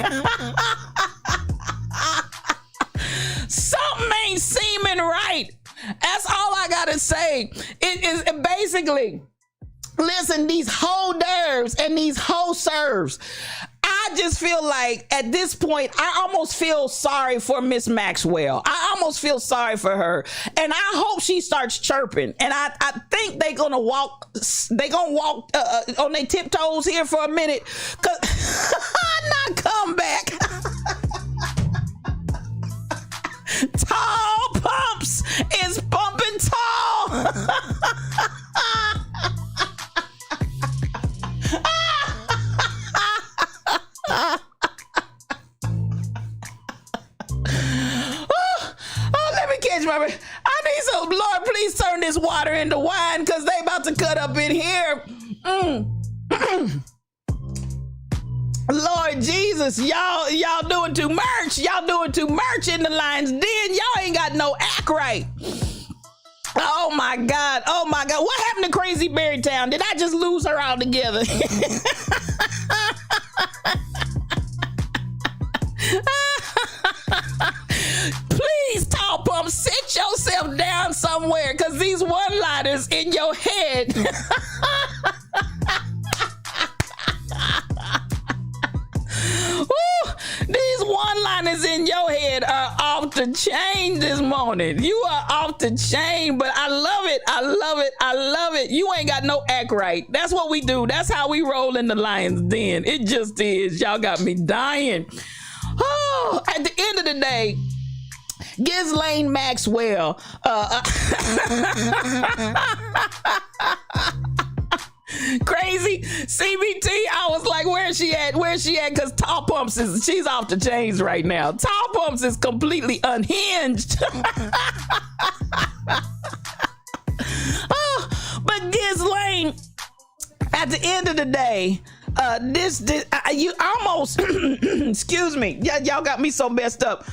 Something ain't seeming right. That's all I gotta say. It is basically, listen, these hors d'oeuvres and these hors serves. I just feel like at this point, I almost feel sorry for Miss Maxwell. I almost feel sorry for her. And I hope she starts chirping. And I think they're going to walk on their tiptoes here for a minute. Not come back. Tall Pumps is bumping tall. I need some, Lord, please turn this water into wine because they about to cut up in here. Lord Jesus, y'all doing too much. Y'all doing too much in the Lions Den. Y'all ain't got no act right. Oh my God. Oh my God. What happened to Crazy Berrytown? Did I just lose her altogether? Please, Tall Pump, sit yourself down somewhere because these one-liners in your head. These one-liners in your head are off the chain this morning. You are off the chain, but I love it. I love it. I love it. You ain't got no act right. That's what we do. That's how we roll in the Lions Den. It just is. Y'all got me dying. Oh, at the end of the day, Ghislaine Maxwell, Crazy CBT. I was like, where's she at? Where's she at? Because Tall Pumps she's off the chains right now. Tall Pumps is completely unhinged. Oh, but Ghislaine, at the end of the day, you almost, excuse me, y'all got me so messed up.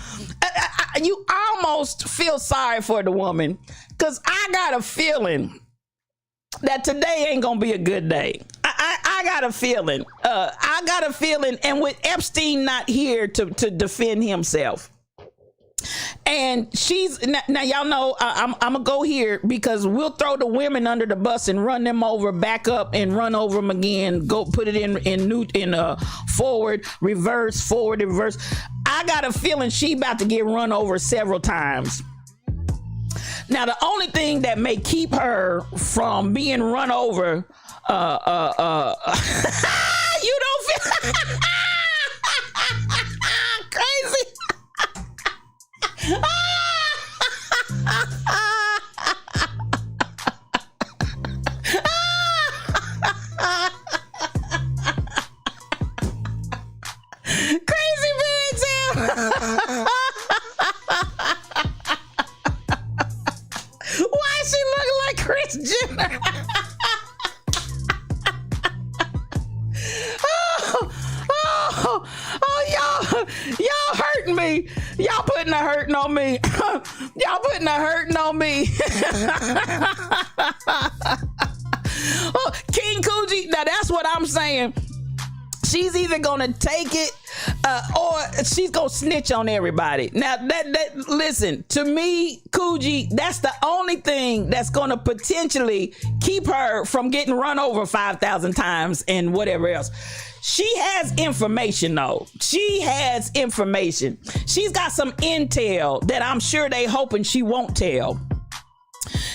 You almost feel sorry for the woman because I got a feeling that today ain't gonna be a good day. I got a feeling. I got a feeling, and with Epstein not here to defend himself, and she's now y'all know I'm gonna go here because we'll throw the women under the bus and run them over, back up and run over them again. Go put it in forward, reverse. I got a feeling she about to get run over several times. Now, the only thing that may keep her from being run over, you don't feel crazy. Crazy man. Why she looking like Kris Jenner? Y'all hurting me. Y'all putting a hurting on me. Y'all putting a hurting on me. Oh, King Coogee, now that's what I'm saying. She's either gonna take it or she's gonna snitch on everybody. Now that listen to me, Coogee, that's the only thing that's gonna potentially keep her from getting run over 5,000 times and whatever else. She has information though. She has information. She's got some intel that I'm sure they hoping she won't tell.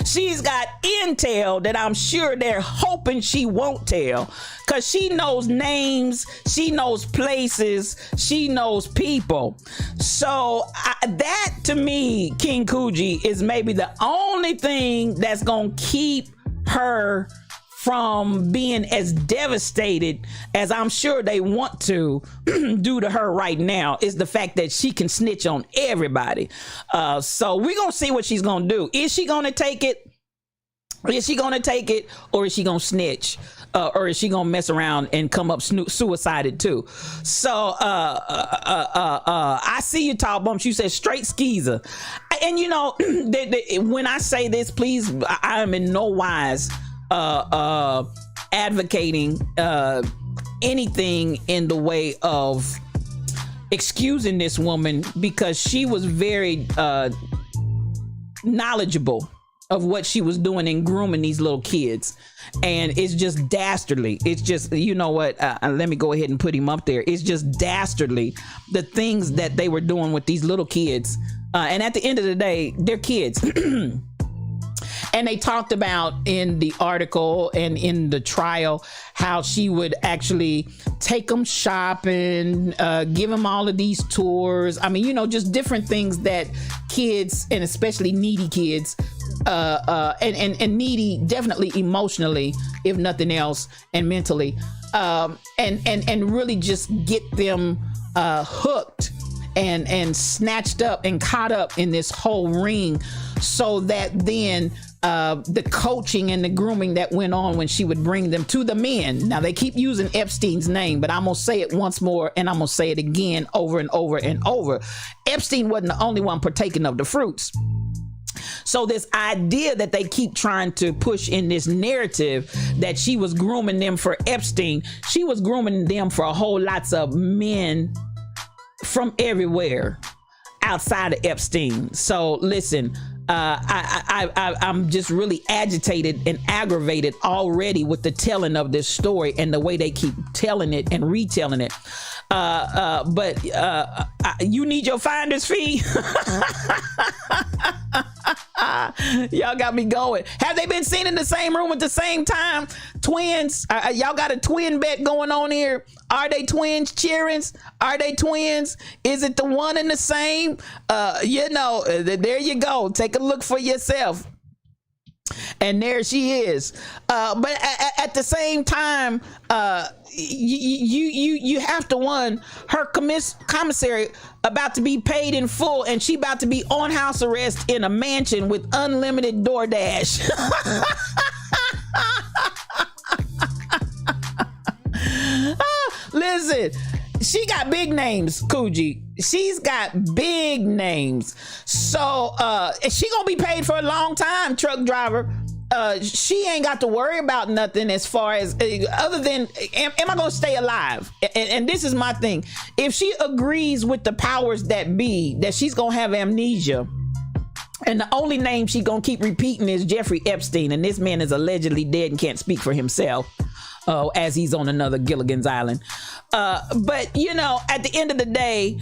She's got intel that I'm sure they're hoping she won't tell, because she knows names, she knows places, she knows people. So that to me, King Coogee, is maybe the only thing that's gonna keep her from being as devastated as I'm sure they want to do to her right now, is the fact that she can snitch on everybody. So we're gonna see what she's gonna do. Is she gonna take it? Is she gonna take it, or is she gonna snitch? Or is she gonna mess around and come up suicided too? So I see you, Tall Bumps. You said straight skeezer, and you know when I say this, please, I am in no wise advocating anything in the way of excusing this woman, because she was very knowledgeable of what she was doing in grooming these little kids, and it's just dastardly. It's just, you know what, let me go ahead and put him up there. It's just dastardly, the things that they were doing with these little kids, and at the end of the day, they're kids. And they talked about in the article and in the trial how she would actually take them shopping, give them all of these tours. I mean, you know, just different things that kids, and especially needy kids, and needy definitely emotionally, if nothing else, and mentally, and really just get them hooked and snatched up and caught up in this whole ring, so that then the coaching and the grooming that went on when she would bring them to the men. Now they keep using Epstein's name, but I'm gonna say it once more, and I'm gonna say it again over and over and over. Epstein wasn't the only one partaking of the fruits. So this idea that they keep trying to push in this narrative that she was grooming them for Epstein, she was grooming them for a whole lots of men from everywhere outside of Epstein. So listen, I'm just really agitated and aggravated already with the telling of this story and the way they keep telling it and retelling it. But you need your finder's fee. Y'all got me going. Have they been seen in the same room at the same time? Twins? Y'all got a twin bet going on here? Are they twins? Cheerings? Are they twins? Is it the one and the same? There you go. Take a look for yourself. And there she is. But at the same time, you have to one, her commissary about to be paid in full, and she about to be on house arrest in a mansion with unlimited DoorDash. Listen, she got big names, Coogi. She's got big names. So she gonna be paid for a long time, truck driver. She ain't got to worry about nothing as far as other than am I gonna stay alive? And this is my thing. If she agrees with the powers that be that she's gonna have amnesia, and the only name she gonna keep repeating is Jeffrey Epstein, and this man is allegedly dead and can't speak for himself, as he's on another Gilligan's Island. But at the end of the day,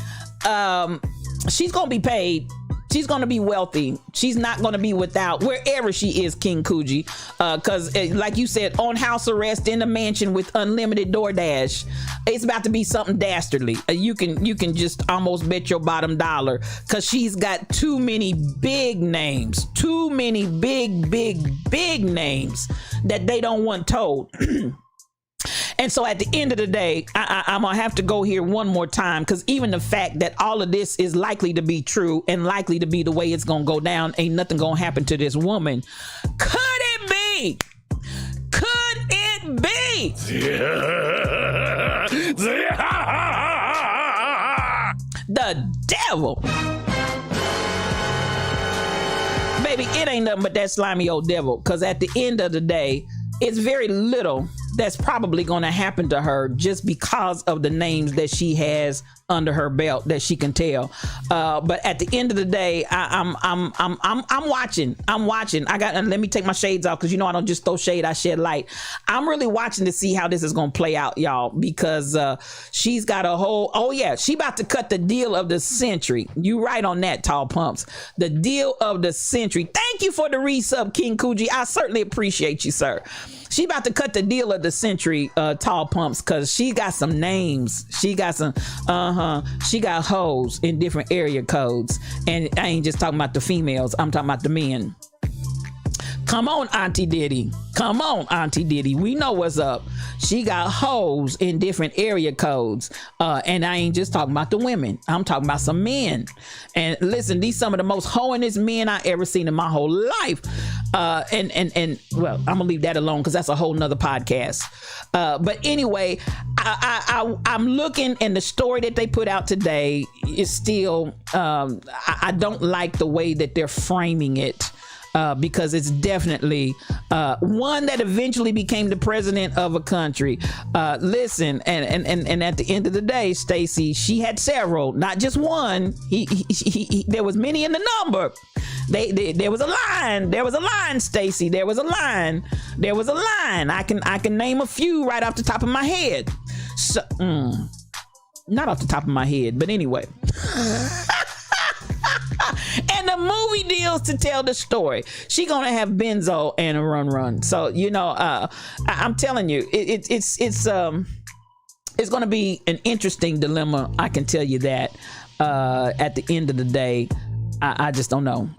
she's gonna be paid. She's going to be wealthy. She's not going to be without wherever she is, King Coogi. Because like you said, on house arrest in a mansion with unlimited DoorDash. It's about to be something dastardly. You can just almost bet your bottom dollar, because she's got too many big names. Too many big names that they don't want told. And so at the end of the day, I'm going to have to go here one more time, because even the fact that all of this is likely to be true and likely to be the way it's going to go down, ain't nothing going to happen to this woman. Could it be? Could it be? The devil. Baby, it ain't nothing but that slimy old devil, because at the end of the day, it's very little that's probably going to happen to her just because of the names that she has under her belt that she can tell. But at the end of the day, I'm watching. Let me take my shades off, because I don't just throw shade, I shed light. I'm really watching to see how this is going to play out, y'all, because she's got a whole, she about to cut the deal of the century. You right on that, Tall Pumps. The deal of the century. Thank you for the resub, King Coogi. I certainly appreciate you, sir. She about to cut the deal of the century, Tall Pumps, because she got some names. She got some, she got hoes in different area codes. And I ain't just talking about the females, I'm talking about the men. Come on, Auntie Diddy. Come on, Auntie Diddy. We know what's up. She got hoes in different area codes. And I ain't just talking about the women. I'm talking about some men. And listen, these some of the most hoeingest men I ever seen in my whole life. And well, I'm gonna leave that alone, because that's a whole nother podcast. But anyway, I'm looking, and the story that they put out today is still, I don't like the way that they're framing it. Because it's definitely one that eventually became the president of a country. Listen, and at the end of the day, Stacey, she had several, not just one. He there was many in the number. There was a line. There was a line, Stacey. There was a line. There was a line. I can name a few right off the top of my head. So, not off the top of my head, but anyway. And the movie deals to tell the story. She gonna have Benzo and a run. So I'm telling you, it's gonna be an interesting dilemma. I can tell you that. At the end of the day, I just don't know.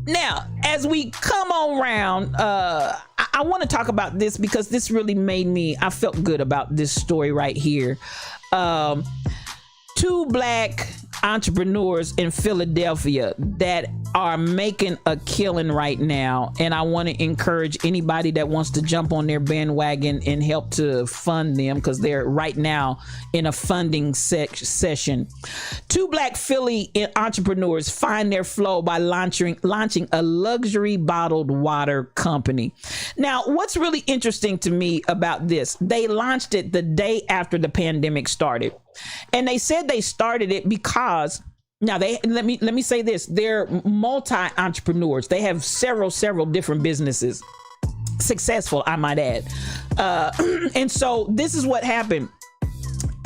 Now, as we come on around, I want to talk about this, because this really I felt good about this story right here. two black entrepreneurs in Philadelphia that are making a killing right now, and I want to encourage anybody that wants to jump on their bandwagon and help to fund them, because they're right now in a funding session. Two black Philly entrepreneurs find their flow by launching a luxury bottled water company. Now, what's really interesting to me about this, they launched it the day after the pandemic started. And they said they started it because, now let me say this, they're multi-entrepreneurs. They have several different businesses, successful, I might add. And so this is what happened.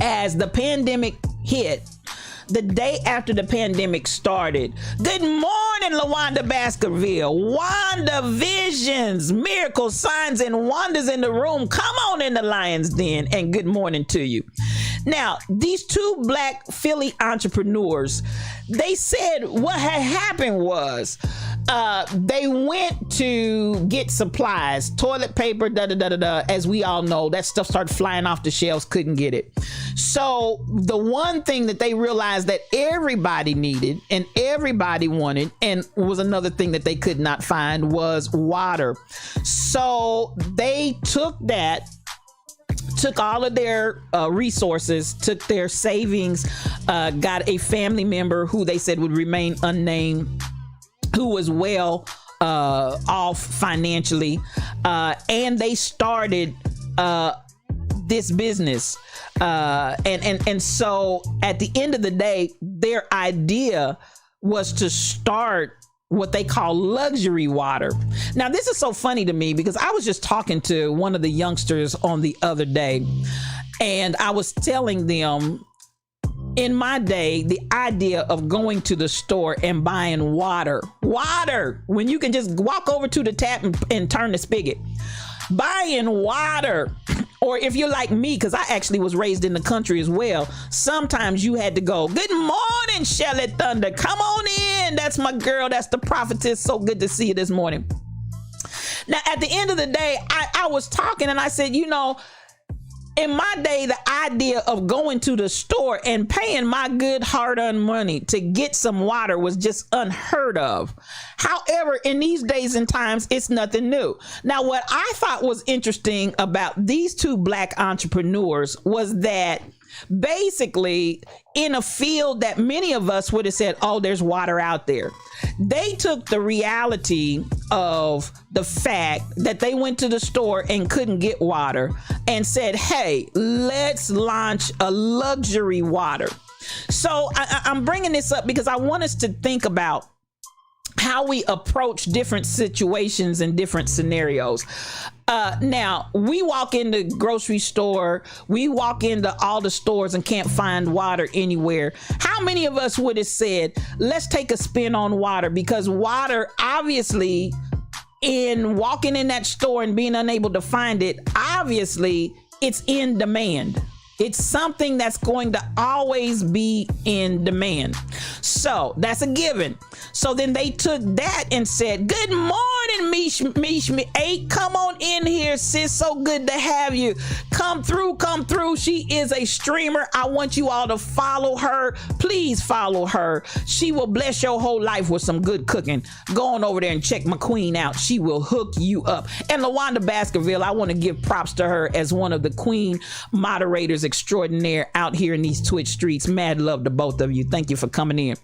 As the pandemic hit, the day after the pandemic started, good morning, LaWanda Baskerville. Wanda Visions, miracles, signs, and wonders in the room. Come on in the Lion's Den, and good morning to you. Now, these two black Philly entrepreneurs, they said what had happened was they went to get supplies, toilet paper, as we all know, that stuff started flying off the shelves, couldn't get it. So the one thing that they realized that everybody needed and everybody wanted, and was another thing that they could not find, was water. So they took all of their resources, took their savings, got a family member who they said would remain unnamed, who was well off financially, and they started this business. And so at the end of the day, their idea was to start what they call luxury water. Now, this is so funny to me because I was just talking to one of the youngsters on the other day, and I was telling them, in my day, the idea of going to the store and buying water, when you can just walk over to the tap and turn the spigot, buying water. Or if you're like me, because I actually was raised in the country as well, sometimes you had to go, good morning, Shelly Thunder. Come on in. That's my girl. That's the prophetess. So good to see you this morning. Now, at the end of the day, I was talking and I said, you know, in my day, the idea of going to the store and paying my good hard-earned money to get some water was just unheard of. However, in these days and times, it's nothing new. Now, what I thought was interesting about these two black entrepreneurs was that basically in a field that many of us would have said, oh, there's water out there, they took the reality of the fact that they went to the store and couldn't get water and said, hey, let's launch a luxury water. So I'm bringing this up because I want us to think about how we approach different situations and different scenarios. Now, we walk in the grocery store, we walk into all the stores and can't find water anywhere. How many of us would have said, let's take a spin on water? Because water, obviously, in walking in that store and being unable to find it, obviously, it's in demand. It's something that's going to always be in demand. So that's a given. So then they took that and said, good morning, Mish. Hey, come on in here, sis. So good to have you. Come through. She is a streamer. I want you all to follow her. Please follow her. She will bless your whole life with some good cooking. Go on over there and check my queen out. She will hook you up. And LaWanda Baskerville, I want to give props to her as one of the queen moderators extraordinaire out here in these Twitch streets. Mad love to both of you. Thank you for coming in.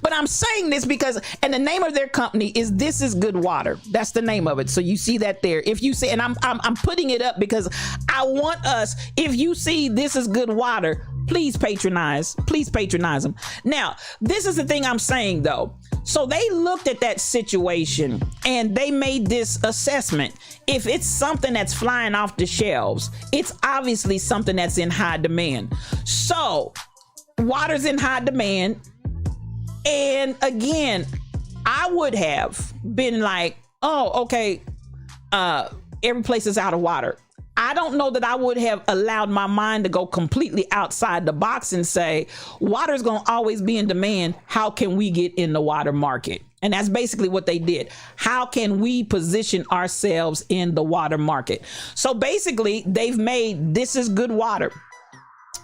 But I'm saying this because, and the name of their company is This Is Good Water. That's the name of it. So you see that there. If you see, and I'm putting it up because I want us, if you see This Is Good Water, please patronize them. Now, this is the thing I'm saying though. So they looked at that situation and they made this assessment. If it's something that's flying off the shelves, it's obviously something that's in high demand. So water's in high demand. And again, I would have been like, oh, okay, every place is out of water. I don't know that I would have allowed my mind to go completely outside the box and say, water is going to always be in demand. How can we get in the water market? And that's basically what they did. How can we position ourselves in the water market? So basically, they've made This Is Good Water.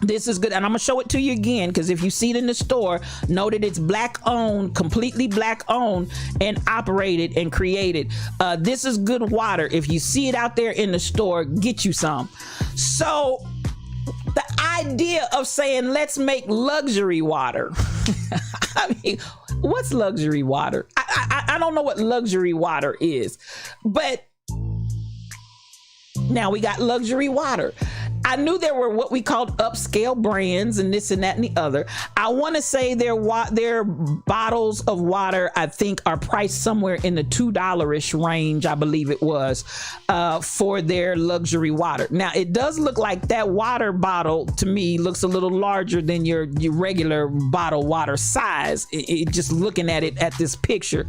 This is good, and I'm gonna show it to you again, because if you see it in the store, know that it's black owned, completely black owned and operated and created. This is good water. If you see it out there in the store, get you some. So the idea of saying let's make luxury water I mean, what's luxury water? I don't know what luxury water is, but now we got luxury water. I knew there were what we called upscale brands and this and that and the other. I want to say their bottles of water, I think, are priced somewhere in the $2-ish range, I believe it was, for their luxury water. Now, it does look like that water bottle, to me, looks a little larger than your regular bottled water size. It just looking at it at this picture,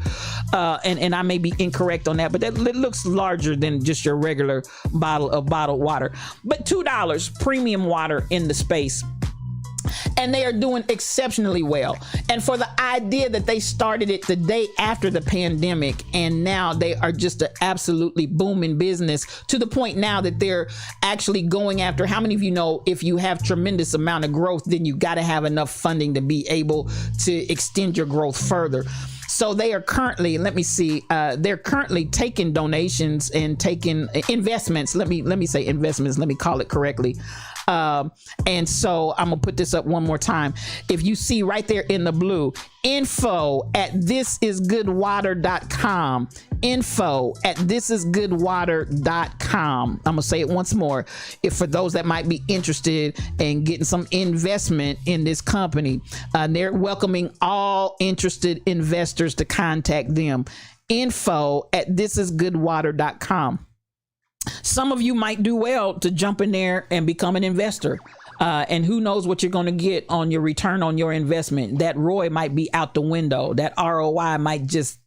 and I may be incorrect on that, but it looks larger than just your regular bottle of bottled water. But $2 premium water in the space, and they are doing exceptionally well. And for the idea that they started it the day after the pandemic, and now they are just an absolutely booming business, to the point now that they're actually going after, how many of you know, if you have tremendous amount of growth, then you got to have enough funding to be able to extend your growth further. So they are currently, let me see, they're currently taking donations and taking investments. Let me say investments. Let me call it correctly. And so I'm gonna put this up one more time. If you see right there in the blue, info@thisisgoodwater.com, info@thisisgoodwater.com. I'm gonna say it once more. If for those that might be interested in getting some investment in this company, they're welcoming all interested investors to contact them. info@thisisgoodwater.com. Some of you might do well to jump in there and become an investor. And who knows what you're going to get on your return on your investment. That ROI might be out the window. That ROI might just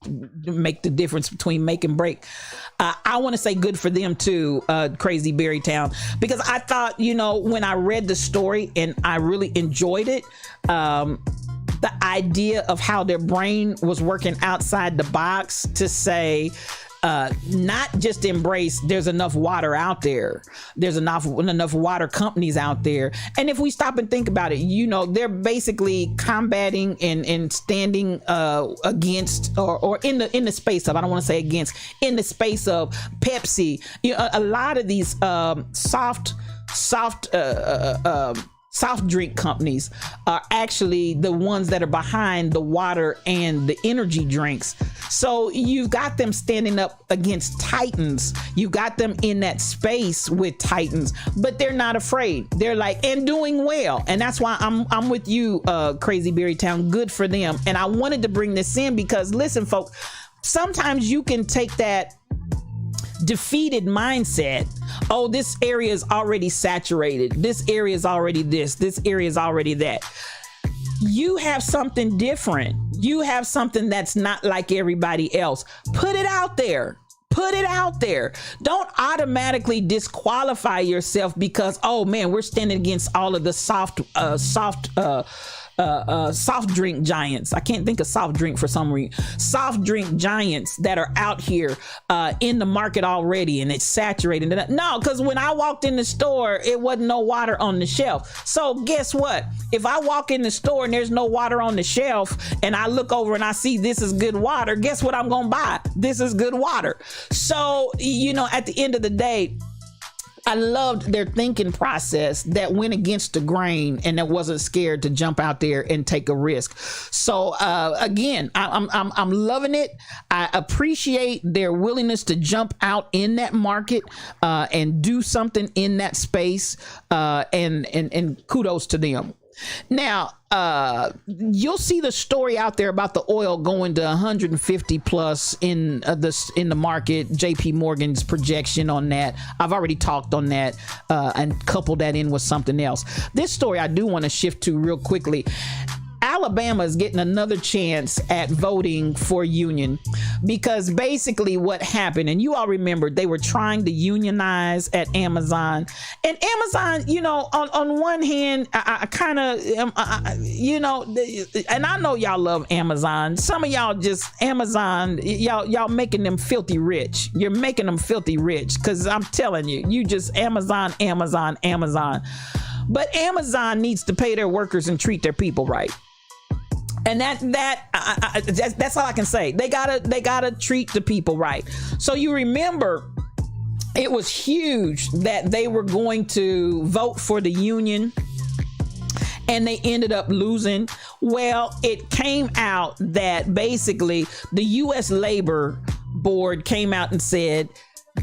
make the difference between make and break. I want to say good for them too, Crazy Berry Town, because I thought, you know, when I read the story and I really enjoyed it, the idea of how their brain was working outside the box to say, not just embrace there's enough water out there, there's enough water companies out there, and if we stop and think about it, you know, they're basically combating and standing against or in the space of, I don't want to say against, in the space of Pepsi. You know, a lot of these soft drink companies are actually the ones that are behind the water and the energy drinks. So you've got them standing up against titans. You got them in that space with titans, but they're not afraid. They're like, and doing well. And that's why I'm with you, Crazy Berry Town. Good for them. And I wanted to bring this in because, listen, folks, sometimes you can take that defeated mindset. Oh, this area is already saturated. This area is already this area is already that. You have something different. You have something that's not like everybody else. Put it out there. Put it out there. Don't automatically disqualify yourself because, oh man, we're standing against all of the soft drink giants. I can't think of soft drink for some reason. Soft drink giants that are out here in the market already, and it's saturated. No, because when I walked in the store, it wasn't no water on the shelf. So guess what? If I walk in the store and there's no water on the shelf, and I look over and I see this is good water, guess what I'm gonna buy? This is good water. So, you know, at the end of the day, I loved their thinking process that went against the grain and that wasn't scared to jump out there and take a risk. So again, I'm loving it. I appreciate their willingness to jump out in that market and do something in that space, and kudos to them. Now, you'll see the story out there about the oil going to 150 plus in the market. JP Morgan's projection on that. I've already talked on that and coupled that in with something else. This story I do want to shift to real quickly. Alabama is getting another chance at voting for union, because basically what happened, and you all remember, they were trying to unionize at Amazon, and Amazon, you know, on one hand, I kind of, you know, and I know y'all love Amazon. Some of y'all just, Amazon, y'all making them filthy rich. You're making them filthy rich, because I'm telling you, you just Amazon. But Amazon needs to pay their workers and treat their people right. And that's all I can say. They gotta treat the people right. So you remember, it was huge that they were going to vote for the union, and they ended up losing. Well, it came out that basically the U.S. Labor Board came out and said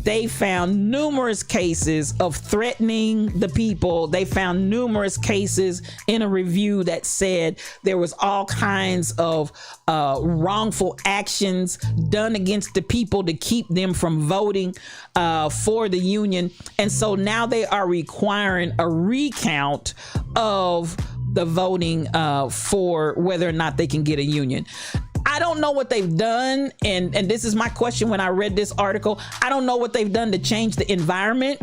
they found numerous cases of threatening the people. They found numerous cases in a review that said there was all kinds of wrongful actions done against the people to keep them from voting for the union. And so now they are requiring a recount of the voting for whether or not they can get a union. I don't know what they've done, and this is my question when I read this article. I don't know what they've done to change the environment.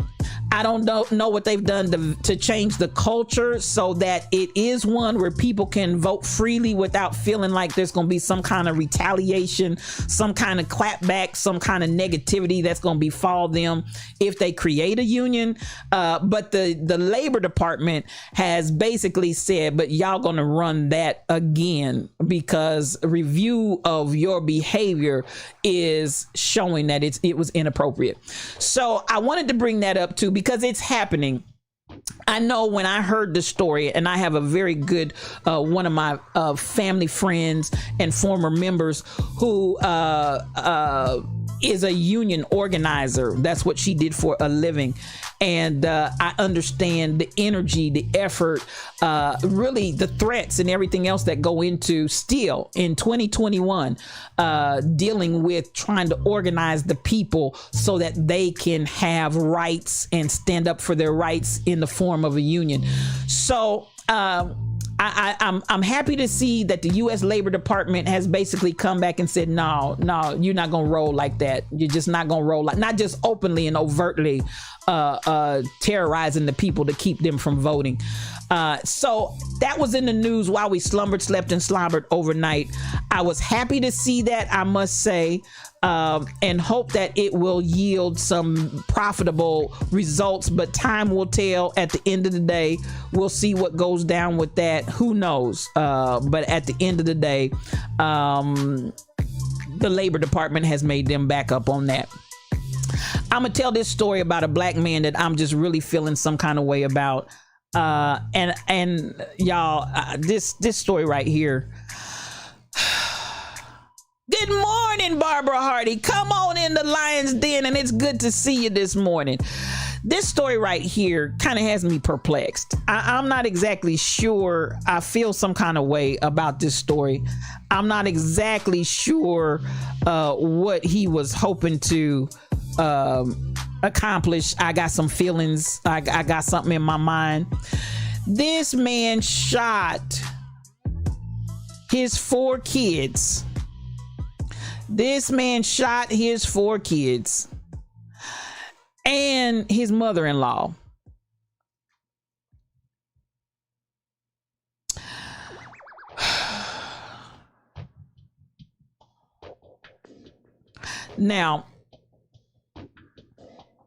I don't know what they've done to change the culture so that it is one where people can vote freely without feeling like there's going to be some kind of retaliation, some kind of clapback, some kind of negativity that's going to befall them if they create a union. But the Labor Department has basically said, but y'all going to run that again because review of your behavior is showing that it was inappropriate. So I wanted to bring that up too, because it's happening. I know when I heard the story, and I have a very good one of my family friends and former members who is a union organizer. That's what she did for a living. And I understand the energy, the effort, really the threats and everything else that go into still in 2021, dealing with trying to organize the people so that they can have rights and stand up for their rights in the form of a union. So I'm happy to see that the U.S. Labor Department has basically come back and said, no, you're not going to roll like that. You're just not going to roll like, not just openly and overtly terrorizing the people to keep them from voting. So that was in the news while we slumbered, slept, and slobbered overnight. I was happy to see that, I must say, and hope that it will yield some profitable results, but time will tell. At the end of the day, we'll see what goes down with that. Who knows? But at the end of the day, the Labor Department has made them back up on that. I'm gonna tell this story about a black man that I'm just really feeling some kind of way about. And y'all, this story right here. Good morning, Barbara Hardy. Come on in the Lion's Den, and it's good to see you this morning. This story right here kind of has me perplexed. I'm not exactly sure. I feel some kind of way about this story. I'm not exactly sure what he was hoping to accomplish. I got some feelings. I got something in my mind. This man shot his 4 kids. This man shot his 4 kids and his mother-in-law. Now,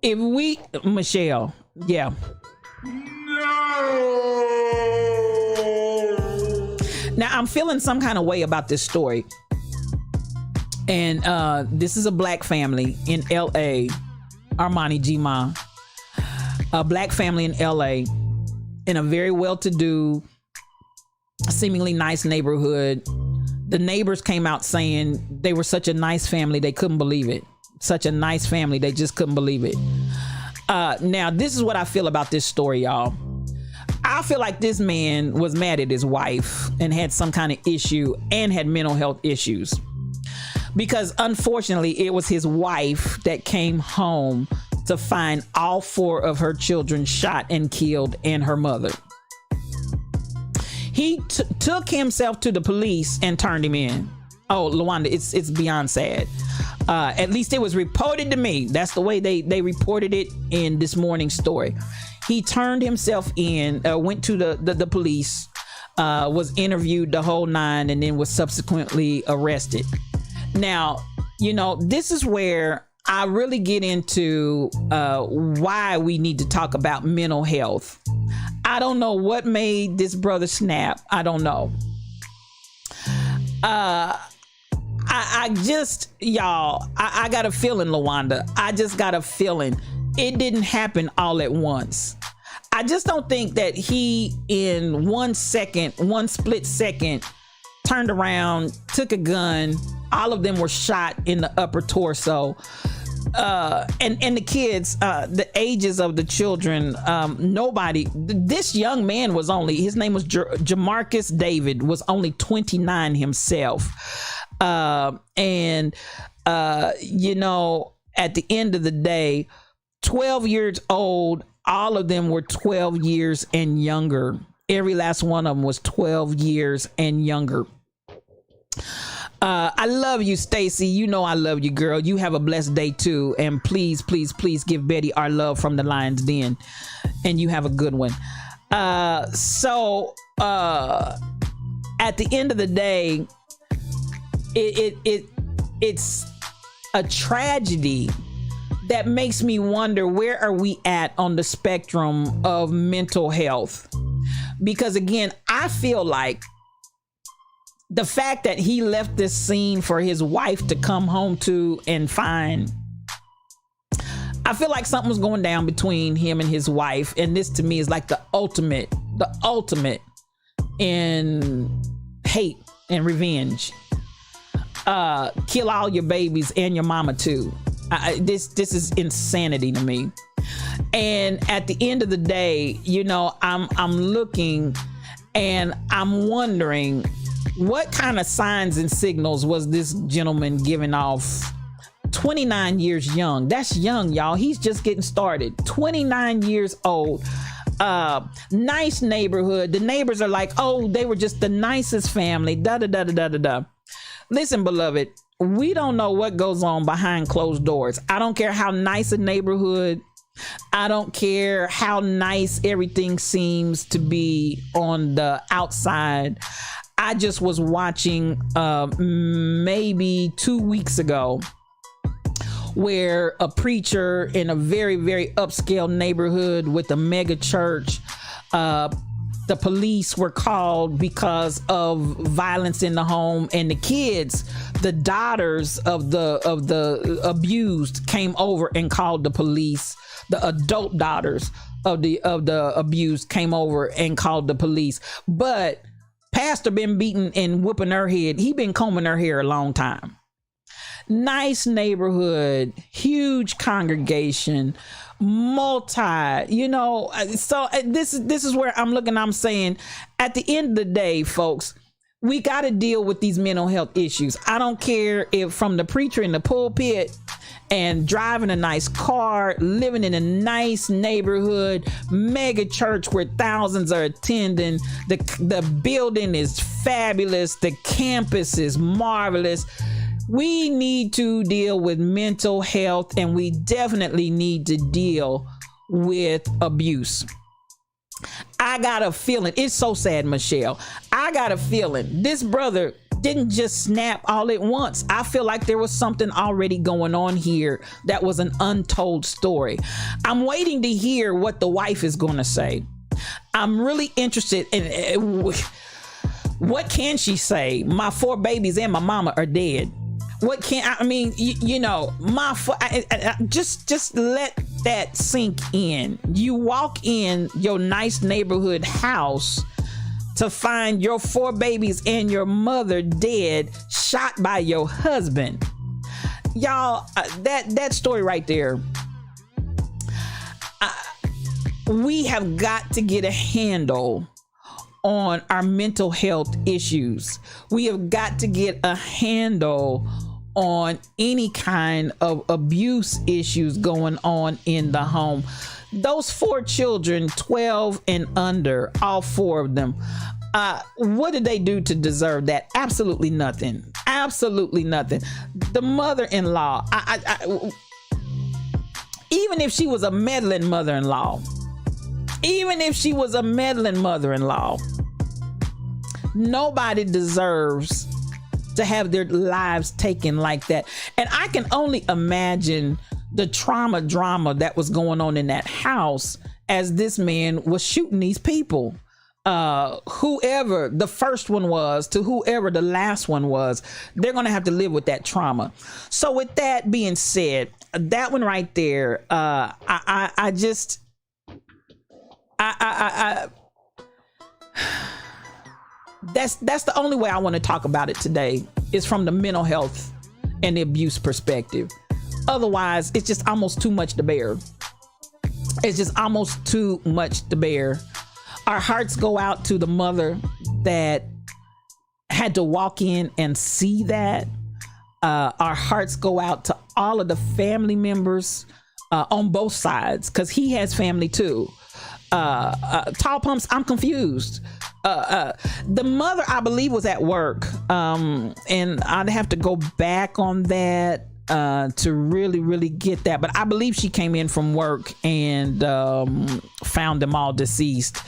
if we, Michelle, yeah. No. Now, I'm feeling some kind of way about this story. And this is a black family in LA, Armani Gima, a black family in LA in a very well-to-do, seemingly nice neighborhood. The neighbors came out saying they were such a nice family, they couldn't believe it. Such a nice family, they just couldn't believe it. Now, this is what I feel about this story, y'all. I feel like this man was mad at his wife and had some kind of issue and had mental health issues. Because unfortunately, it was his wife that came home to find all 4 of her children shot and killed and her mother. He took himself to the police and turned him in. Oh, Lawanda, it's beyond sad. At least it was reported to me. That's the way they reported it in this morning's story. He turned himself in, went to the police, was interviewed the whole 9, and then was subsequently arrested. Now, you know, this is where I really get into why we need to talk about mental health. I don't know what made this brother snap. I don't know. I just, y'all, I got a feeling, LaWanda. I just got a feeling it didn't happen all at once. I just don't think that he, in 1 second, one split second, turned around, took a gun. All of them were shot in the upper torso. And the kids, the ages of the children, nobody, this young man was only, his name was Jamarcus David, was only 29 himself. You know, at the end of the day, 12 years old, all of them were 12 years and younger. Every last one of them was 12 years and younger. I love you, Stacy. You know I love you, girl. You have a blessed day too. And please, please, please give Betty our love from the Lion's Den. And you have a good one. At the end of the day, it's a tragedy that makes me wonder, where are we at on the spectrum of mental health? Because again, I feel like the fact that he left this scene for his wife to come home to and find, I feel like something was going down between him and his wife. And this to me is like the ultimate in hate and revenge. Kill all your babies and your mama too. This is insanity to me. And at the end of the day, you know, I'm looking and I'm wondering, what kind of signs and signals was this gentleman giving off? 29 years young. That's young, y'all. He's just getting started. 29 years old. Nice neighborhood. The neighbors are like, oh, they were just the nicest family. Da da da da da da da. Listen, beloved, we don't know what goes on behind closed doors. I don't care how nice a neighborhood. I don't care how nice everything seems to be on the outside. I just was watching maybe 2 weeks ago where a preacher in a very, very upscale neighborhood with a mega church, the police were called because of violence in the home, and the kids, the daughters of the abused, came over and called the police. The adult daughters of the abused came over and called the police. But pastor been beating and whooping her head. He been combing her hair a long time. Nice neighborhood, huge congregation, multi, you know. So this is where I'm looking. I'm saying, at the end of the day, folks, we got to deal with these mental health issues. I don't care if from the preacher in the pulpit and driving a nice car, living in a nice neighborhood, mega church where thousands are attending. The building is fabulous. The campus is marvelous. We need to deal with mental health, and we definitely need to deal with abuse. I got a feeling, it's so sad, Michelle. I got a feeling this brother didn't just snap all at once. I feel like there was something already going on here that was an untold story. I'm waiting to hear what the wife is going to say. I'm really interested in what can she say? My 4 babies and my mama are dead. What can I mean? You know, just let that sink in. You walk in your nice neighborhood house to find your 4 babies and your mother dead, shot by your husband. Y'all, that story right there. We have got to get a handle on our mental health issues. We have got to get a handle on any kind of abuse issues going on in the home. Those 4 children, 12 and under, all 4 of them, what did they do to deserve that? Absolutely nothing. Absolutely nothing. The mother-in-law, even if she was a meddling mother-in-law, nobody deserves to have their lives taken like that. And I can only imagine the drama that was going on in that house as this man was shooting these people. Whoever the first one was to whoever the last one was, they're going to have to live with that trauma. So with that being said, that one right there, I just that's the only way I want to talk about it today, is from the mental health and the abuse perspective. Otherwise, it's just almost too much to bear. It's just almost too much to bear. Our hearts go out to the mother that had to walk in and see that. Our hearts go out to all of the family members on both sides, because he has family too. Tall Pumps, I'm confused. The mother, I believe, was at work, and I'd have to go back on that to really get that, but I believe she came in from work and found them all deceased.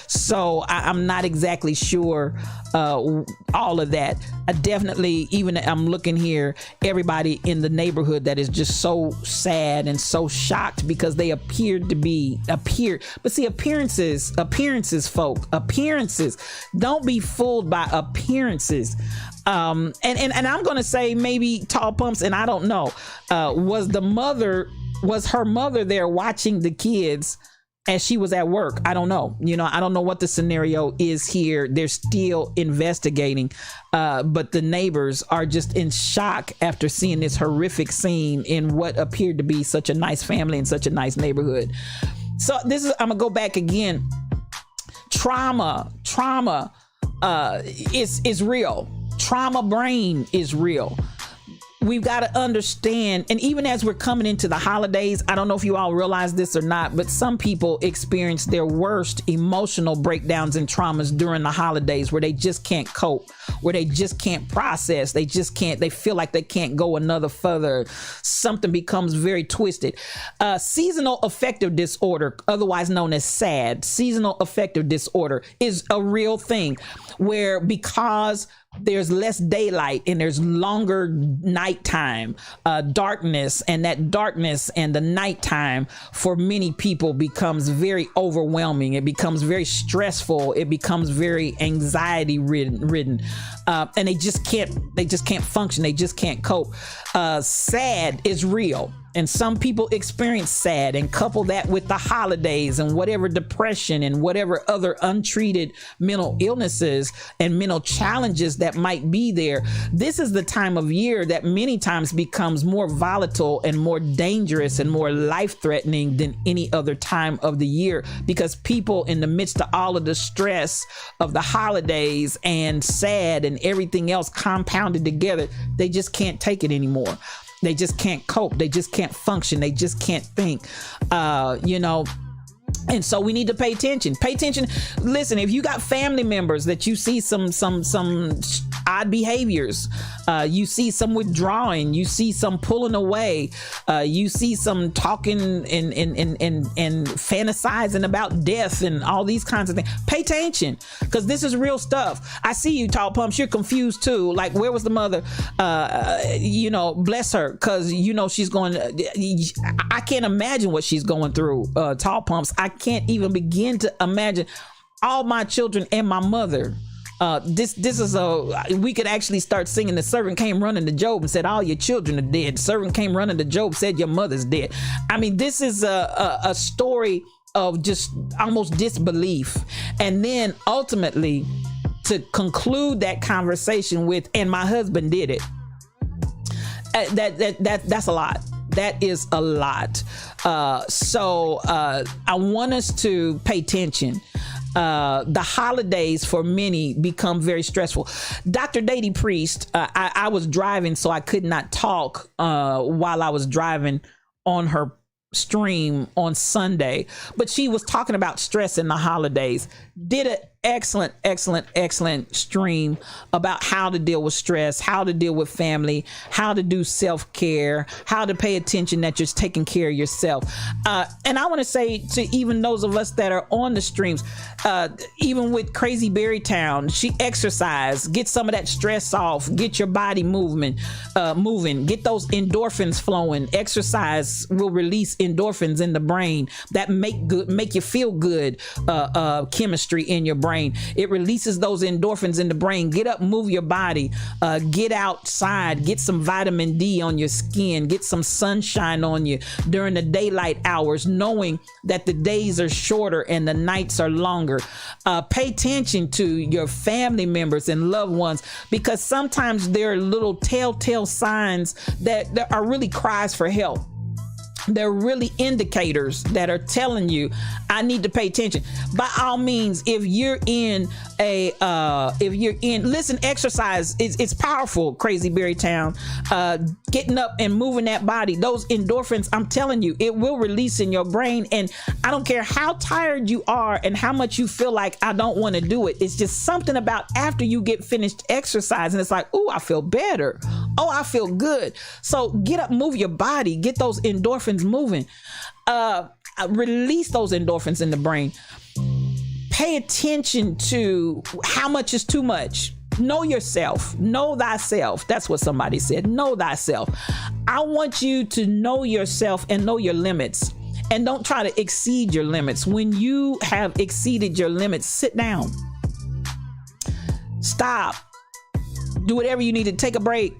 So I'm not exactly sure all of that. I definitely, even I'm looking here, everybody in the neighborhood that is just so sad and so shocked, because they but see, appearances, folk, appearances. Don't be fooled by appearances. And I'm gonna say maybe Tall Pumps, and I don't know, was her mother there watching the kids as she was at work? I don't know. I don't know what the scenario is here. They're still investigating, but the neighbors are just in shock after seeing this horrific scene in what appeared to be such a nice family and such a nice neighborhood. So I'm gonna go back again. Trauma is real. Trauma brain is real. We've got to understand, and even as we're coming into the holidays, I don't know if you all realize this or not, but some people experience their worst emotional breakdowns and traumas during the holidays, where they just can't cope, where they just can't process, they feel like they can't go another further. Something becomes very twisted. Seasonal affective disorder, otherwise known as SAD, seasonal affective disorder, is a real thing, where because there's less daylight and there's longer nighttime, darkness, and that darkness and the nighttime for many people becomes very overwhelming. It becomes very stressful. It becomes very anxiety ridden, and they just can't function. They just can't cope. SAD is real. And some people experience SAD and couple that with the holidays and whatever depression and whatever other untreated mental illnesses and mental challenges that might be there. This is the time of year that many times becomes more volatile and more dangerous and more life-threatening than any other time of the year, because people, in the midst of all of the stress of the holidays and SAD and everything else compounded together, they just can't take it anymore. They just can't cope. They just can't function. They just can't think, and so we need to pay attention. Listen, if you got family members that you see some odd behaviors, you see some withdrawing, you see some pulling away, you see some talking and fantasizing about death and all these kinds of things, pay attention, because this is real stuff. I see you, Tall Pumps, you're confused too. Like, where was the mother? Bless her, because she's going, I can't imagine what she's going through, Tall Pumps. I can't even begin to imagine. All my children and my mother. This is we could actually start singing. The servant came running to Job and said, all your children are dead. The servant came running to Job, said, your mother's dead. I mean, this is a story of just almost disbelief. And then ultimately to conclude that conversation with, and my husband did it. That's a lot. That is a lot. So I want us to pay attention. The holidays for many become very stressful. Dr. Dady Priest, I was driving, so I could not talk while I was driving on her stream on Sunday, but she was talking about stress in the holidays. Did excellent stream about how to deal with stress, how to deal with family, how to do self-care, how to pay attention that you're taking care of yourself. And I want to say to even those of us that are on the streams, even with Crazy Berry Town, she exercise, get some of that stress off, get your body moving, get those endorphins flowing. Exercise will release endorphins in the brain that make you feel good chemistry in your brain. It releases those endorphins in the brain. Get up, move your body, get outside, get some vitamin D on your skin, get some sunshine on you during the daylight hours, knowing that the days are shorter and the nights are longer. Pay attention to your family members and loved ones, because sometimes there are little telltale signs that are really cries for help. They're really indicators that are telling you, I need to pay attention. By all means, if you're in listen, exercise, it's powerful, Crazy Berry Town. Getting up and moving that body, those endorphins, I'm telling you, it will release in your brain. And I don't care how tired you are and how much you feel like I don't want to do it. It's just something about after you get finished exercising, it's like, oh, I feel better. Oh, I feel good. So get up, move your body, get those endorphins moving. Release those endorphins in the brain. Pay attention to how much is too much. Know yourself. Know thyself. That's what somebody said. Know thyself. I want you to know yourself and know your limits. And don't try to exceed your limits. When you have exceeded your limits, sit down. Stop. Do whatever you need to. Take a break.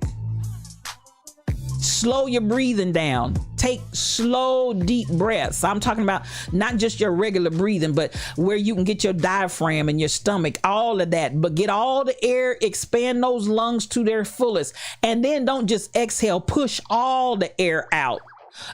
Slow your breathing down. Take slow, deep breaths. I'm talking about not just your regular breathing, but where you can get your diaphragm and your stomach, all of that. But get all the air, expand those lungs to their fullest. And then don't just exhale, push all the air out.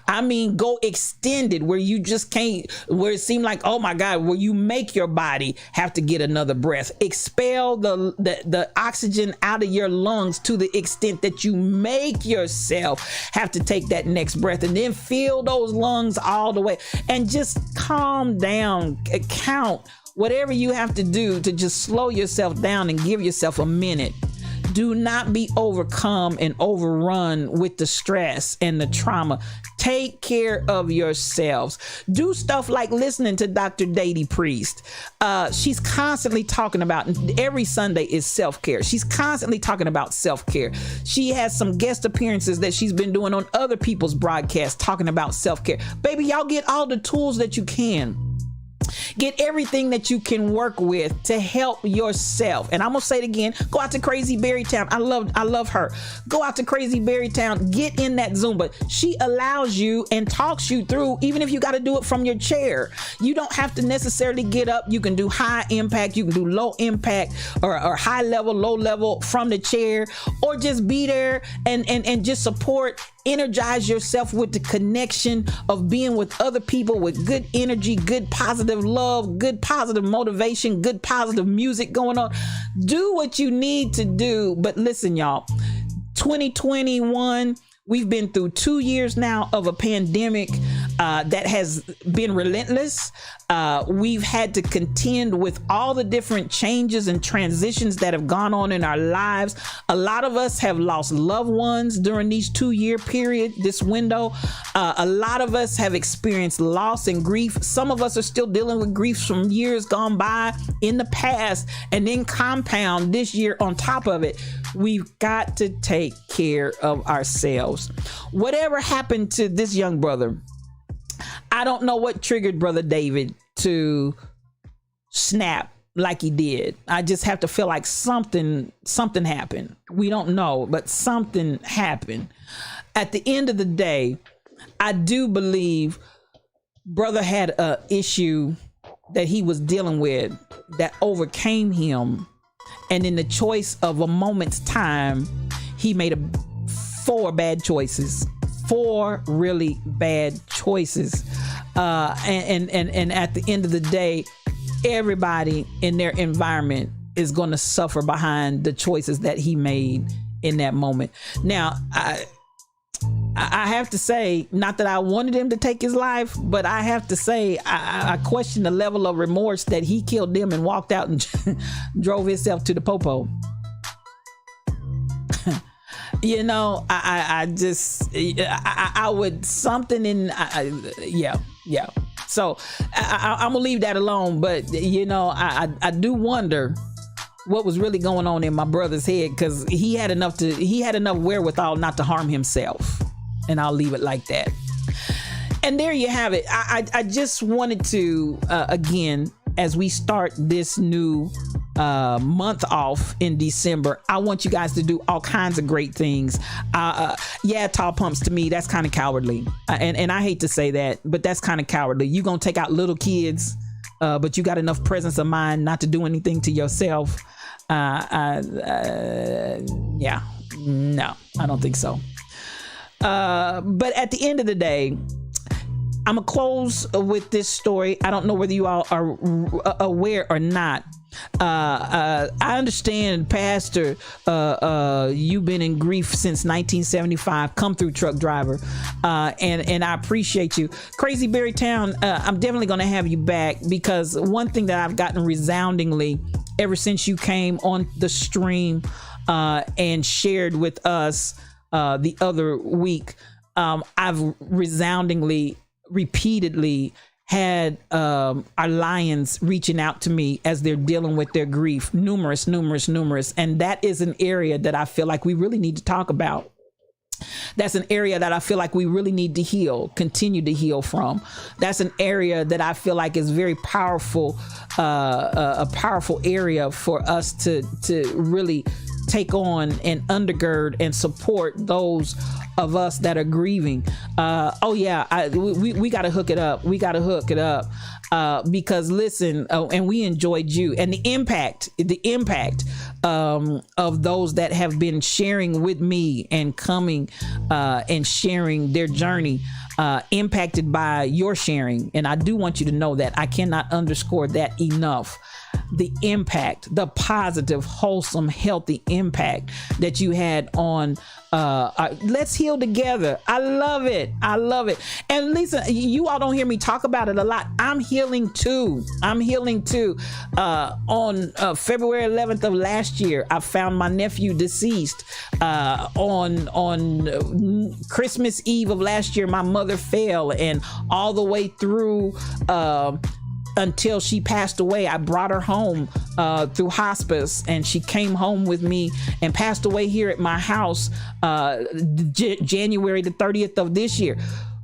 I mean, go extended where you just can't, where it seemed like, oh my God, where you make your body have to get another breath. Expel the oxygen out of your lungs to the extent that you make yourself have to take that next breath, and then fill those lungs all the way and just calm down. Count whatever you have to do to just slow yourself down and give yourself a minute. Do not be overcome and overrun with the stress and the trauma. Take care of yourselves. Do stuff like listening to Dr. Dady Priest. She's constantly talking about, every Sunday is self-care. She's constantly talking about self-care. She has some guest appearances that she's been doing on other people's broadcasts talking about self-care. Baby, y'all get all the tools that you can. Get everything that you can work with to help yourself. And I'm gonna say it again, go out to Crazy Berry Town. I love her. Go out to Crazy Berry Town, get in that Zumba. She allows you and talks you through, even if you got to do it from your chair. You don't have to necessarily get up. You can do high impact, you can do low impact, or high level, low level from the chair, or just be there and just support. Energize yourself with the connection of being with other people with good energy, good positive love, good positive motivation, good positive music going on. Do what you need to do. But listen, y'all, 2021, we've been through 2 years now of a pandemic that has been relentless. We've had to contend with all the different changes and transitions that have gone on in our lives. A lot of us have lost loved ones during these 2-year period, this window. A lot of us have experienced loss and grief. Some of us are still dealing with grief from years gone by in the past, and then compound this year on top of it. We've got to take care of ourselves. Whatever happened to this young brother, I don't know what triggered Brother David to snap like he did. I just have to feel like something happened. We don't know, but something happened. At the end of the day, I do believe brother had a issue that he was dealing with that overcame him. And in the choice of a moment's time, he made 4 bad choices. 4 really bad choices. And at the end of the day, everybody in their environment is going to suffer behind the choices that he made in that moment. Now, I have to say, not that I wanted him to take his life, but I have to say, I question the level of remorse that he killed them and walked out and drove himself to the popo. You know, I would something in, yeah. So I'm gonna leave that alone. But you know, I do wonder what was really going on in my brother's head, because he had enough wherewithal not to harm himself, and I'll leave it like that. And there you have it. I just wanted to again, as we start this new month off in December, I want you guys to do all kinds of great things. Yeah, tall pumps, to me, that's kind of cowardly, and I hate to say that, but that's kind of cowardly. You gonna take out little kids, but you got enough presence of mind not to do anything to yourself. Yeah, no, I don't think so. But at the end of the day, I'm gonna close with this story. I don't know whether you all are aware or not. I understand, Pastor, you've been in grief since 1975. Come through, truck driver, and I appreciate you. Crazy Berry Town, I'm definitely going to have you back, because one thing that I've gotten resoundingly ever since you came on the stream and shared with us the other week, I've resoundingly, repeatedly had our lions reaching out to me as they're dealing with their grief, numerous, and that is an area that I feel like we really need to talk about. That's an area that I feel like we really need to heal, continue to heal from. That's an area that I feel like is very powerful, a powerful area for us to really take on and undergird and support those of us that are grieving. Oh yeah, we got to hook it up. We got to hook it up because listen, and we enjoyed you and the impact of those that have been sharing with me and coming and sharing their journey, impacted by your sharing. And I do want you to know that I cannot underscore that enough. The impact, the positive, wholesome, healthy impact that you had on Let's Heal Together. I love it. And Lisa, you all don't hear me talk about it a lot. I'm healing too. On February 11th of last year, I found my nephew deceased. On Christmas Eve of last year, my mother fell, and all the way through until she passed away, I brought her home through hospice, and she came home with me and passed away here at my house January the 30th of this year.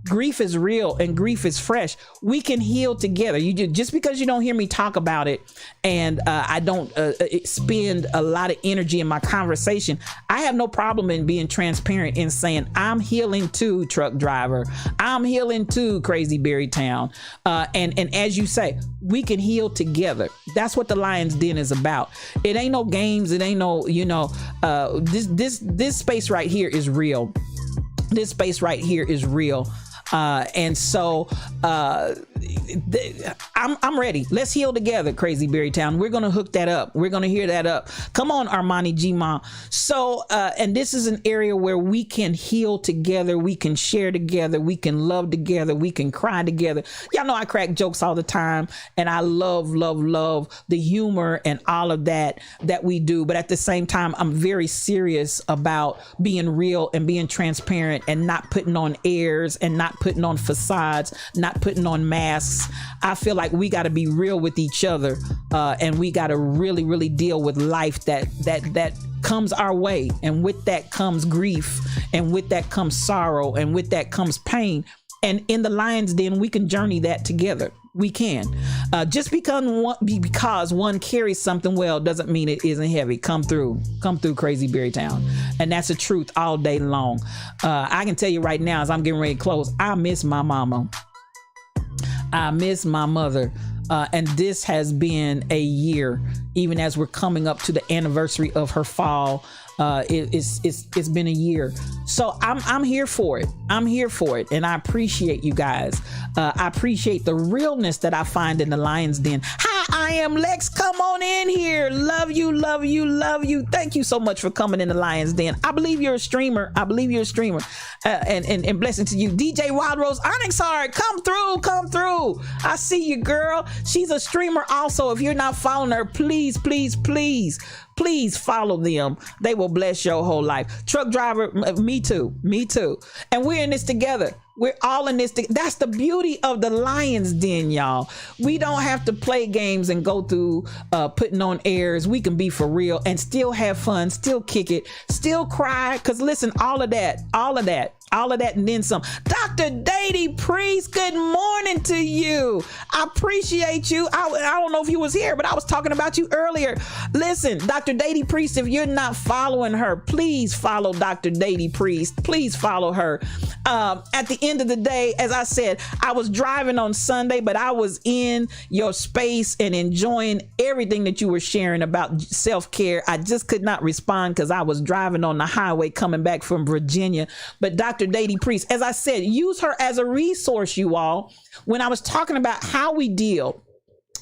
Grief is real and grief is fresh. We can heal together. Just because you don't hear me talk about it, and I don't spend a lot of energy in my conversation, I have no problem in being transparent and saying I'm healing too, truck driver. I'm healing too, Crazy Berry Town. And as you say, we can heal together. That's what the Lion's Den is about. It ain't no games. It ain't no, this space right here is real. This space right here is real. And so I'm ready. Let's heal together, Crazy Berry Town. We're going to hook that up. We're going to hear that up. Come on, Armani Gma. So, and this is an area where we can heal together. We can share together. We can love together. We can cry together. Y'all know I crack jokes all the time, and I love the humor and all of that we do. But at the same time, I'm very serious about being real and being transparent and not putting on airs and not putting on facades, not putting on masks. I feel like we got to be real with each other, and we got to really deal with life that comes our way, and with that comes grief, and with that comes sorrow, and with that comes pain. And in the Lion's Den, we can journey that together. We can. Just because one carries something well doesn't mean it isn't heavy. Come through, Crazy Berry Town. And that's the truth all day long. I can tell you right now, as I'm getting ready to close, I miss my mama. I miss my mother. And this has been a year, even as we're coming up to the anniversary of her fall. It's been a year. So I'm here for it. I'm here for it. And I appreciate you guys. I appreciate the realness that I find in the Lion's Den. Hi, I am Lex. Come on in here. Love you, love you, love you. Thank you so much for coming in the Lion's Den. I believe you're a streamer. I believe you're a streamer. And blessing to you. DJ Wild Rose Onyx Heart, come through, come through. I see you, girl. She's a streamer also. If you're not following her, please, please, please, please follow them. They will bless your whole life. Truck driver, me too, me too. And we're in this together. We're all in this. That's the beauty of the Lion's Den, y'all. We don't have to play games and go through putting on airs. We can be for real and still have fun, still kick it, still cry. Because listen, all of that, and then some. Dr. Dady Priest, good morning to you. I appreciate you. I don't know if you was here, but I was talking about you earlier. Listen, Dr. Dady Priest, if you're not following her, please follow Dr. Dady Priest. Please follow her. At the end of the day, as I said, I was driving on Sunday, but I was in your space and enjoying everything that you were sharing about self-care. I just could not respond because I was driving on the highway coming back from Virginia. But Dr. Dady Priest, as I said, use her as a resource, you all. When I was talking about how we deal,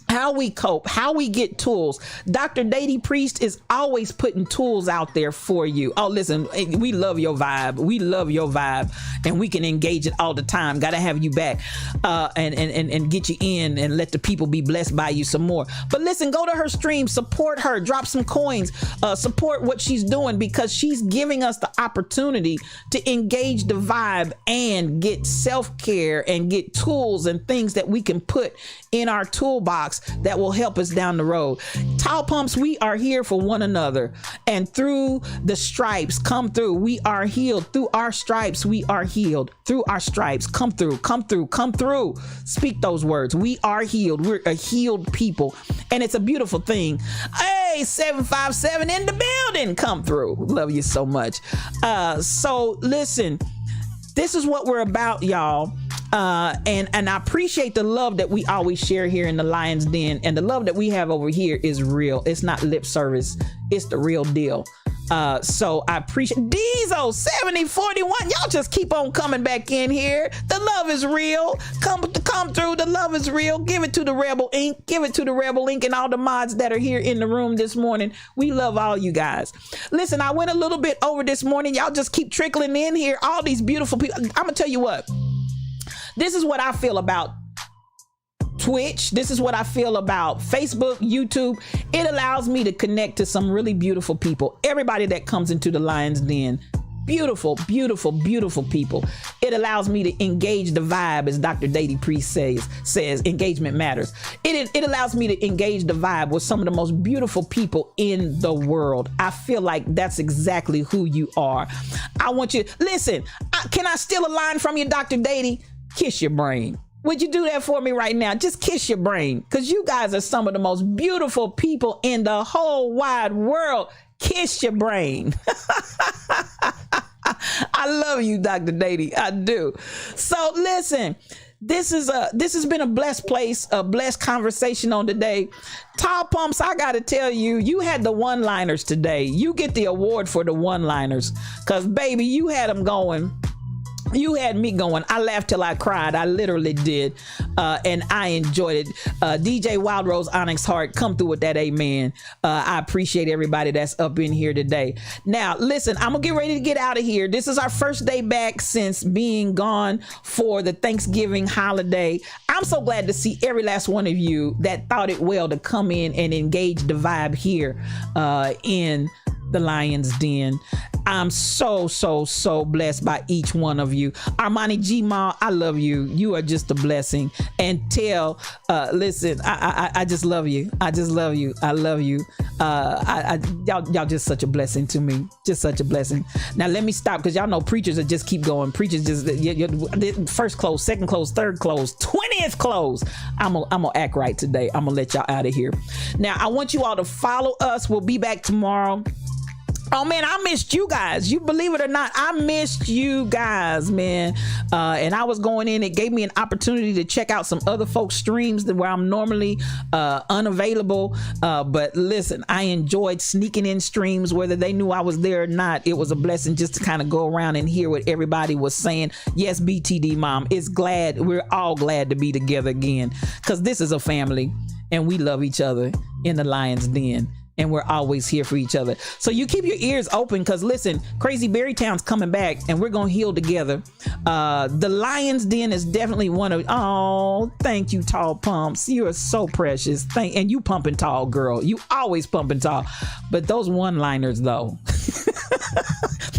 how we cope, how we get tools, Dr. Dady Priest is always putting tools out there for you. Oh, listen, we love your vibe. We love your vibe, and we can engage it all the time. Got to have you back and get you in and let the people be blessed by you some more. But listen, go to her stream, support her, drop some coins, support what she's doing, because she's giving us the opportunity to engage the vibe and get self-care and get tools and things that we can put in our toolbox that will help us down the road. Tall Pumps, we are here for one another, and through the stripes, come through. We are healed through our stripes. We are healed through our stripes. Come through, come through, come through. Speak those words. We are healed. We're a healed people, and it's a beautiful thing. Hey, 757 in the building. Come through. Love you so much. So listen, this is what we're about, y'all. And I appreciate the love that we always share here in the Lion's Den, and the love that we have over here is real. It's not lip service. It's the real deal. So I appreciate Diesel 7041. Y'all just keep on coming back in here. The love is real. Come through. The love is real. Give it to the Rebel Inc. Give it to the Rebel Inc. and all the mods that are here in the room this morning. We love all you guys. Listen, I went a little bit over this morning. Y'all just keep trickling in here. All these beautiful people. I'm gonna tell you what. This is what I feel about Twitch. This is what I feel about Facebook, YouTube. It allows me to connect to some really beautiful people. Everybody that comes into the Lion's Den, beautiful, beautiful, beautiful people. It allows me to engage the vibe, as Dr. Dady Priest says engagement matters. It allows me to engage the vibe with some of the most beautiful people in the world. I feel like that's exactly who you are. I want you, listen, can I steal a line from you, Dr. Dady? Kiss your brain. Would you do that for me right now? Just kiss your brain, because you guys are some of the most beautiful people in the whole wide world. Kiss your brain. I love you, Dr. Dady. I do. So listen, this has been a blessed place, a blessed conversation on today. Tall Pumps, I gotta tell you, you had the one-liners today. You get the award for the one-liners, because baby, you had them going. You had me going. I laughed till I cried. I literally did. And I enjoyed it. DJ Wild Rose Onyx Heart, come through with that amen. I appreciate everybody that's up in here today. Now, listen, I'm going to get ready to get out of here. This is our first day back since being gone for the Thanksgiving holiday. I'm so glad to see every last one of you that thought it well to come in and engage the vibe here in the Lion's Den. I'm so blessed by each one of you. Armani G Ma, I love you. You are just a blessing. And tell, listen, I just love you. I just love you. I love you. Y'all just such a blessing to me. Just such a blessing. Now let me stop, because y'all know preachers are just keep going. Preachers just first close, second close, third close, 20th close. I'm gonna act right today. I'm gonna let y'all out of here. Now I want you all to follow us. We'll be back tomorrow. Oh man, I missed you guys. You believe it or not, I missed you guys, man. And I was going in. It gave me an opportunity to check out some other folks' streams where I'm normally unavailable. But listen, I enjoyed sneaking in streams, whether they knew I was there or not. It was a blessing just to kind of go around and hear what everybody was saying. Yes, BTD Mom, we're all glad to be together again, because this is a family and we love each other in the Lion's Den. And we're always here for each other. So you keep your ears open, because listen, Crazy Berrytown's coming back and we're gonna heal together. The Lion's Den is definitely one of, oh, thank you, Tall Pumps. You are so precious. And you pumping tall, girl. You always pumping tall. But those one-liners though,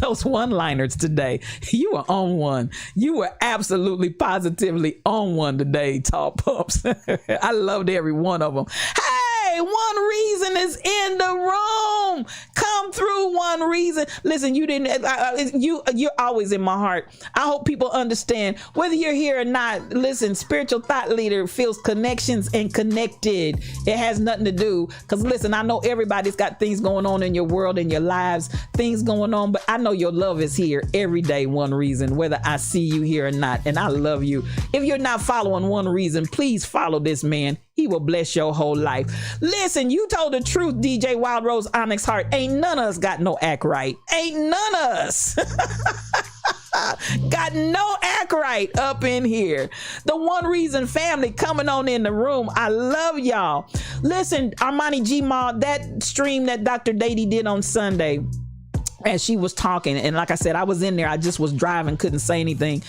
those one-liners today, you were on one. You were absolutely positively on one today, Tall Pumps. I loved every one of them. One Reason is in the room. Come through, One Reason. Listen, you're always in my heart. I hope people understand, whether you're here or not. Listen, Spiritual Thought Leader feels connections and connected. It has nothing to do, because listen, I know everybody's got things going on in your world, in your lives, things going on, but I know your love is here every day, One Reason, whether I see you here or not. And I love you. If you're not following One Reason, please follow this man. He will bless your whole life. Listen, you told the truth, DJ Wild Rose Onyx Heart. Ain't none of us got no act right. Ain't none of us got no act right up in here. The One Reason family coming on in the room. I love y'all. Listen, Armani G Ma, that stream that Dr. Dady did on Sunday, as she was talking, and like I said, I was in there, I just was driving, couldn't say anything.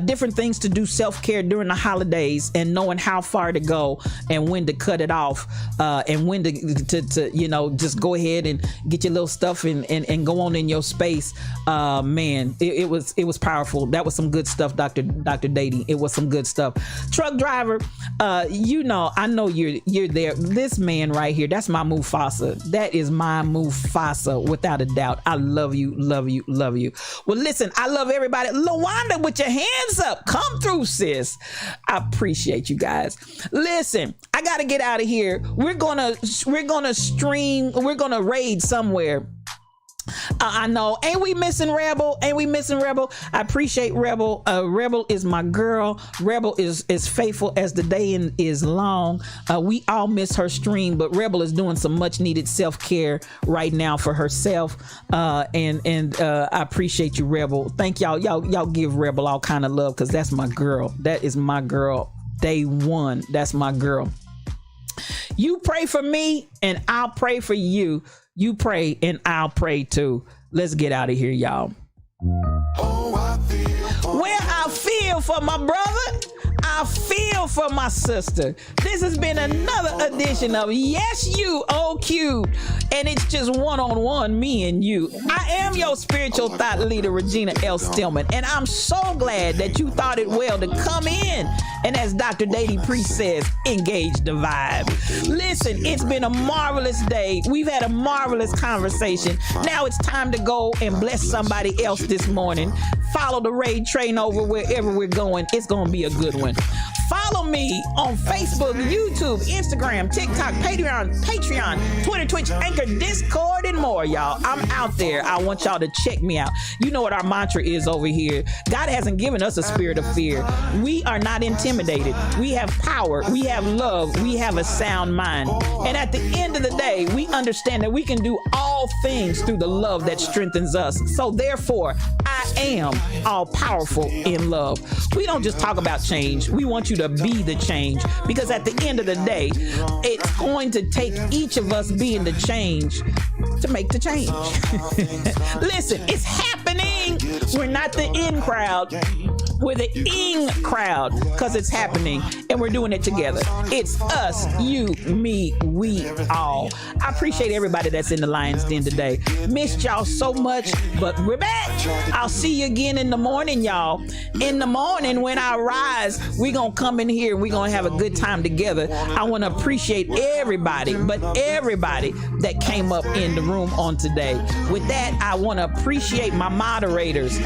Different things to do self-care during the holidays, and knowing how far to go and when to cut it off, and when to you know, just go ahead and get your little stuff and go on in your space. Man, it was powerful. That was some good stuff, Dr. Dady. It was some good stuff. Truck driver, you know, I know you're there. This man right here, that's my Mufasa. That is my Mufasa, without a doubt. I love you, love you, love you. Well, listen, I love everybody. Lawanda, with your hands up, come through, sis. I appreciate you guys. Listen, I gotta get out of here. We're gonna stream. We're gonna raid somewhere. I know. Ain't we missing Rebel? Ain't we missing Rebel? I appreciate Rebel. Rebel is my girl. Rebel is as faithful as the day is long. We all miss her stream, but Rebel is doing some much needed self-care right now for herself. And I appreciate you, Rebel. Thank y'all. Y'all give Rebel all kind of love, because that's my girl. That is my girl. Day one. That's my girl. You pray for me and I'll pray for you. You pray and I'll pray too. Let's get out of here, y'all. Where I feel for my brother, I feel for my sister. This has been another edition of Yes You Oh Cute, and it's just one-on-one, me and you. I am your spiritual thought leader, Regina L. Stillman, and I'm so glad that you thought it well to come in and, as Dr. Dady Priest says, engage the vibe. Listen, it's been a marvelous day. We've had a marvelous conversation. Now it's time to go and bless somebody else this morning. Follow the raid train over wherever we're going. It's going to be a good one. Follow me on Facebook, YouTube, Instagram, TikTok, Patreon, Twitter, Twitch, Anchor, Discord, and more, y'all. I'm out there. I want y'all to check me out. You know what our mantra is over here. God hasn't given us a spirit of fear. We are not intimidated. We have power. We have love. We have a sound mind. And at the end of the day, we understand that we can do all things through the love that strengthens us. So therefore, I am all powerful in love. We don't just talk about change. We want you to be the change, because at the end of the day, it's going to take each of us being the change to make the change. Listen, it's happening. We're not the in crowd. We're the ing crowd, because it's happening and we're doing it together. It's us, you, me, we all. I appreciate everybody that's in the Lion's Den today. Missed y'all so much, but we're back. I'll see you again in the morning, y'all. In the morning when I rise, we're going to come in here and we're going to have a good time together. I want to appreciate everybody, but everybody that came up in the room on today. With that, I want to appreciate my moderators.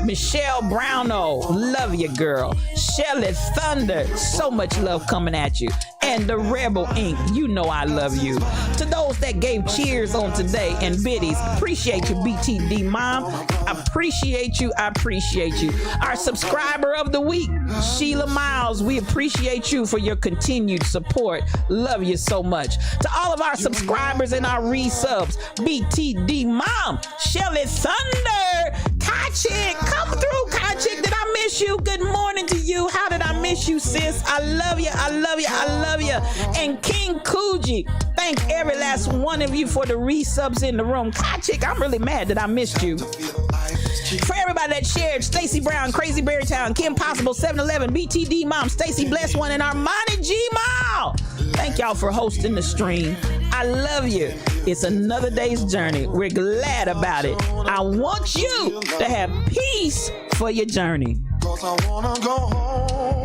Michelle Browno, love you, girl. Shelly Thunder, so much love coming at you. and the Rebel Inc. You know I love you. To those that gave cheers on today and biddies, appreciate you, BTD Mom. Appreciate you. I appreciate you. Our subscriber of the week, Sheila Miles. We appreciate you for your continued support. Love you so much. To all of our subscribers and our resubs, BTD Mom, Shelly Thunder, Kachik, come through, Kachik. Did I miss you? Good morning to you. How did I miss you, sis? I love you. I love you. I love you. And King Kuji, thank every last one of you for the resubs in the room. Kachik, I'm really mad that I missed you. For everybody that shared, Stacy Brown, Crazy Berrytown, Kim Possible, 7-Eleven, BTD Mom, Stacy Bless One, and Armani G Mall. Thank y'all for hosting the stream. I love you. It's another day's journey. We're glad about it. I want you to have peace for your journey. 'Cause I wanna go home.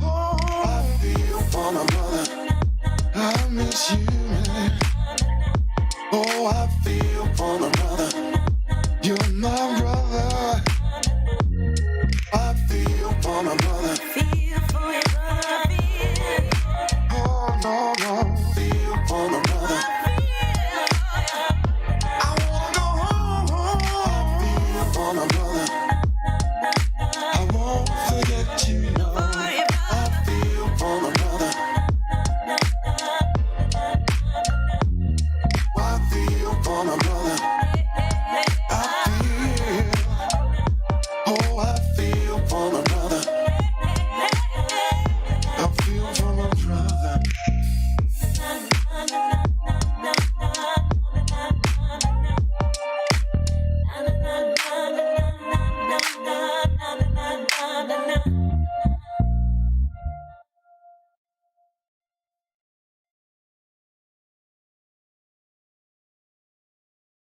I feel for my mother. I miss you, man. Oh, I feel for my brother. You're my brother. I feel for my brother. Feel for your brother. Oh, no, no. Feel for my brother. I wanna go home. I feel for my brother. I won't forget you, no. I feel for my brother. I feel for my brother.